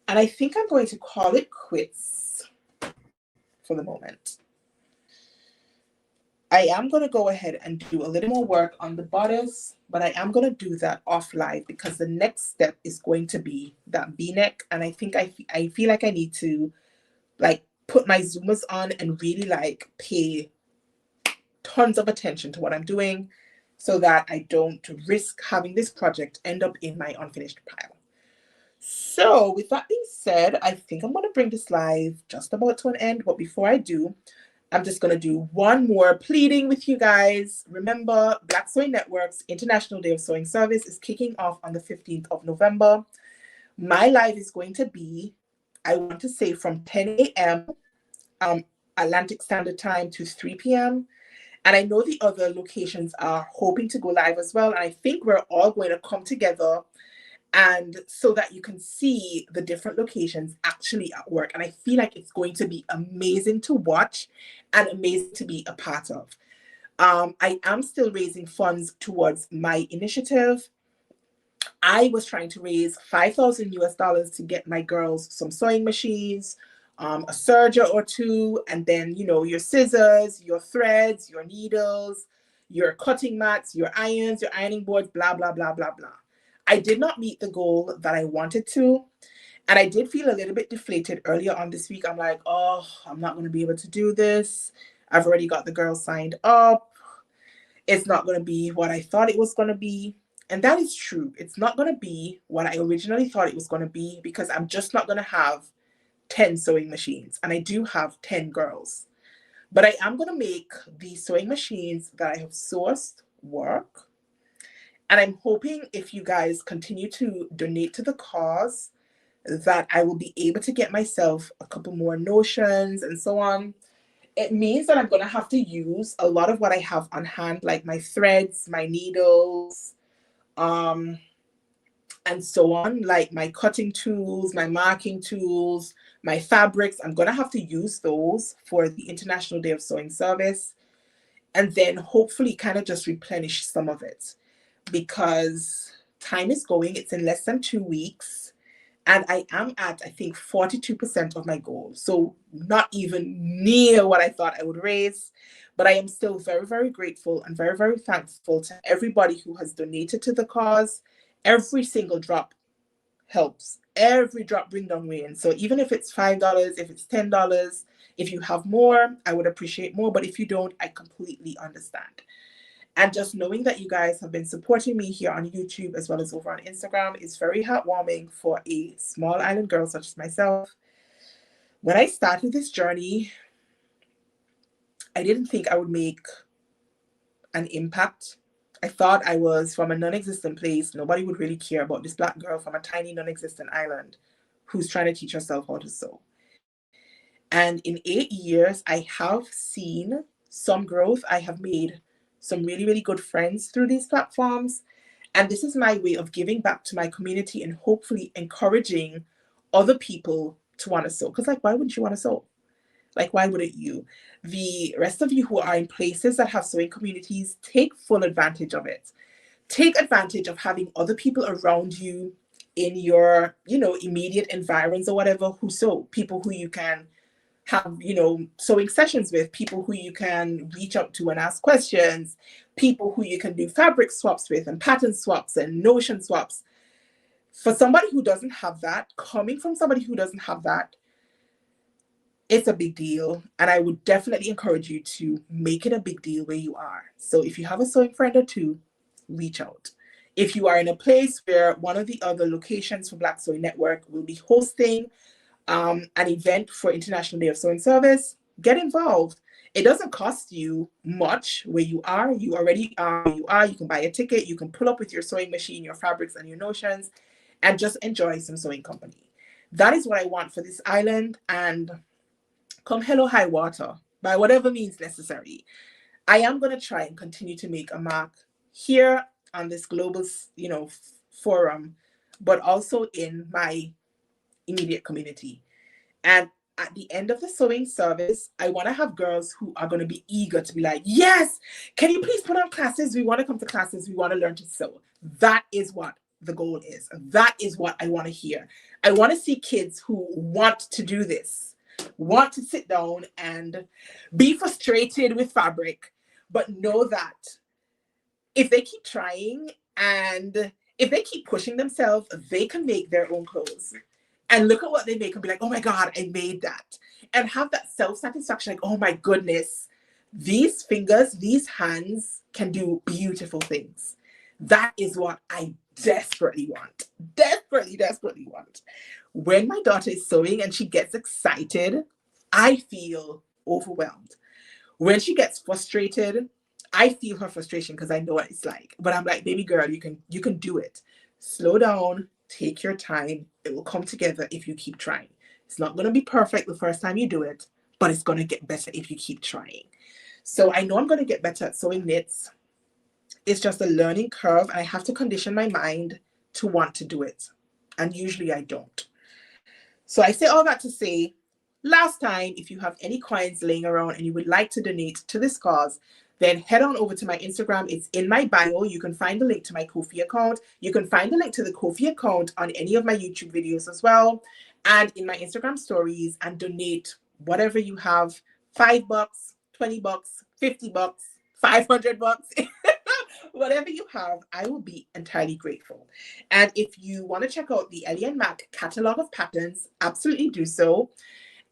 And I think I'm going to call it quits for the moment. I am going to go ahead and do a little more work on the bodice, but I am going to do that off live because the next step is going to be that V-neck. And I think I feel like I need to like put my zoomers on and really like pay tons of attention to what I'm doing so that I don't risk having this project end up in my unfinished pile. So with that being said, I think I'm going to bring this live just about to an end. But before I do, I'm just going to do one more pleading with you guys. Remember, Black Sewing Network's International Day of Sewing Service is kicking off on the 15th of November. My live is going to be, I want to say, from 10 a.m. Atlantic Standard Time to 3 p.m. And I know the other locations are hoping to go live as well. And I think we're all going to come together and so that you can see the different locations actually at work. And I feel like it's going to be amazing to watch and amazing to be a part of. I am still raising funds towards my initiative. I was trying to raise 5,000 US dollars to get my girls some sewing machines, a serger or two, and then, you know, your scissors, your threads, your needles, your cutting mats, your irons, your ironing boards, blah, blah, blah, blah, blah. I did not meet the goal that I wanted to. And I did feel a little bit deflated earlier on this week. I'm like, oh, I'm not going to be able to do this. I've already got the girls signed up. It's not going to be what I thought it was going to be. And that is true. It's not going to be what I originally thought it was going to be because I'm just not going to have 10 sewing machines. And I do have 10 girls. But I am going to make these sewing machines that I have sourced work. And I'm hoping if you guys continue to donate to the cause, that I will be able to get myself a couple more notions and so on. It means that I'm going to have to use a lot of what I have on hand, like my threads, my needles, and so on, like my cutting tools, my marking tools, my fabrics. I'm going to have to use those for the International Day of Sewing service, and then hopefully kind of just replenish some of it because time is going. It's in less than 2 weeks. And I am at, I think, 42% of my goal. So not even near what I thought I would raise. But I am still very, very grateful and very, very thankful to everybody who has donated to the cause. Every single drop helps. Every drop brings down rain. So even if it's $5, if it's $10, if you have more, I would appreciate more. But if you don't, I completely understand. And just knowing that you guys have been supporting me here on YouTube as well as over on Instagram is very heartwarming for a small island girl such as myself. When I started this journey, I didn't think I would make an impact. I thought I was from a non-existent place. Nobody would really care about this Black girl from a tiny non-existent island who's trying to teach herself how to sew. And in 8 years, I have seen some growth. I have made some really, really good friends through these platforms. And this is my way of giving back to my community and hopefully encouraging other people to want to sew. Because, like, why wouldn't you want to sew? Like, why wouldn't you? The rest of you who are in places that have sewing communities, take full advantage of it. Take advantage of having other people around you in your, you know, immediate environs or whatever who sew. People who you can have, you know, sewing sessions with, people who you can reach out to and ask questions, people who you can do fabric swaps with and pattern swaps and notion swaps. For somebody who doesn't have that, coming from somebody who doesn't have that, it's a big deal. And I would definitely encourage you to make it a big deal where you are. So if you have a sewing friend or two, reach out. If you are in a place where one of the other locations for Black Sewing Network will be hosting an event for International Day of Sewing Service, get involved. It doesn't cost you much where you are. You already are where you are. You can buy a ticket. You can pull up with your sewing machine, your fabrics, and your notions, and just enjoy some sewing company. That is what I want for this island. And come hell or high water, by whatever means necessary, I am going to try and continue to make a mark here on this global, you know, forum, but also in my immediate community. And at the end of the sewing service, I want to have girls who are going to be eager to be like, yes, can you please put on classes? We want to come to classes. We want to learn to sew. That is what the goal is. That is what I want to hear. I want to see kids who want to do this, want to sit down and be frustrated with fabric, but know that if they keep trying and if they keep pushing themselves, they can make their own clothes. And look at what they make and be like, oh my God, I made that. And have that self-satisfaction, like, oh my goodness, these fingers, these hands can do beautiful things. That is what I desperately want. Desperately, desperately want. When my daughter is sewing and she gets excited, I feel overwhelmed. When she gets frustrated, I feel her frustration because I know what it's like. But I'm like, baby girl, you can do it. Slow down. Take your time. It will come together if you keep trying. It's not going to be perfect the first time you do it, but it's going to get better if you keep trying. So I know I'm going to get better at sewing knits. It's just a learning curve, and I have to condition my mind to want to do it. And usually I don't. So I say all that to say, last time, if you have any coins laying around and you would like to donate to this cause, then head on over to my Instagram. It's in my bio. You can find the link to my Ko-fi account. You can find the link to the Ko-fi account on any of my YouTube videos as well, and in my Instagram stories, and donate whatever you have, $5, $20, $50, $500. Whatever you have, I will be entirely grateful. And if you want to check out the Ellie and Mac catalog of patterns, absolutely do so.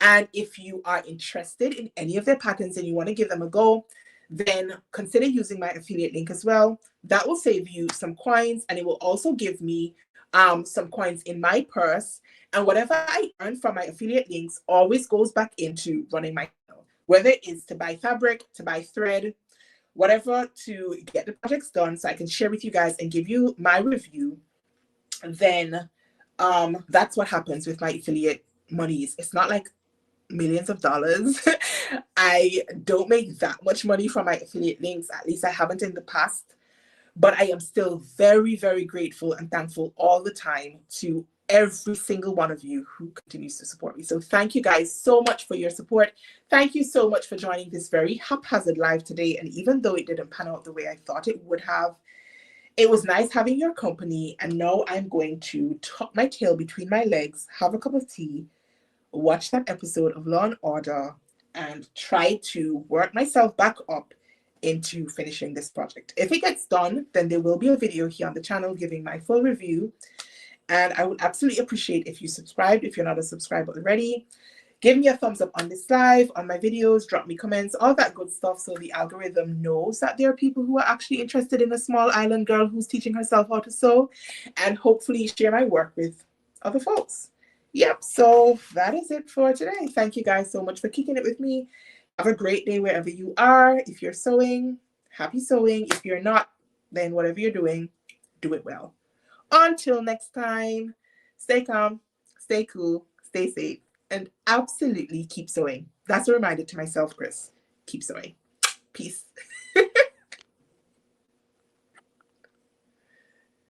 And if you are interested in any of their patterns and you want to give them a go, then consider using my affiliate link as well. That will save you some coins, and it will also give me some coins in my purse. And whatever I earn from my affiliate links always goes back into running my channel, whether it is to buy fabric, to buy thread, whatever, to get the projects done so I can share with you guys and give you my review. Then that's what happens with my affiliate monies. It's not like millions of dollars. I don't make that much money from my affiliate links. At least I haven't in the past. But I am still very, very grateful and thankful all the time to every single one of you who continues to support me. So thank you guys so much for your support. Thank you so much for joining this very haphazard live today. And even though it didn't pan out the way I thought it would have, it was nice having your company. And now I'm going to tuck my tail between my legs, have a cup of tea, watch that episode of Law and Order, and try to work myself back up into finishing this project. If it gets done, then there will be a video here on the channel giving my full review. And I would absolutely appreciate if you subscribed, if you're not a subscriber already. Give me a thumbs up on this live, on my videos, drop me comments, all that good stuff, so the algorithm knows that there are people who are actually interested in a small island girl who's teaching herself how to sew, and hopefully share my work with other folks. Yep, so that is it for today. Thank you guys so much for kicking it with me. Have a great day wherever you are. If you're sewing, happy sewing. If you're not, then whatever you're doing, do it well. Until next time, stay calm, stay cool, stay safe, and absolutely keep sewing. That's a reminder to myself, Chris. Keep sewing. Peace.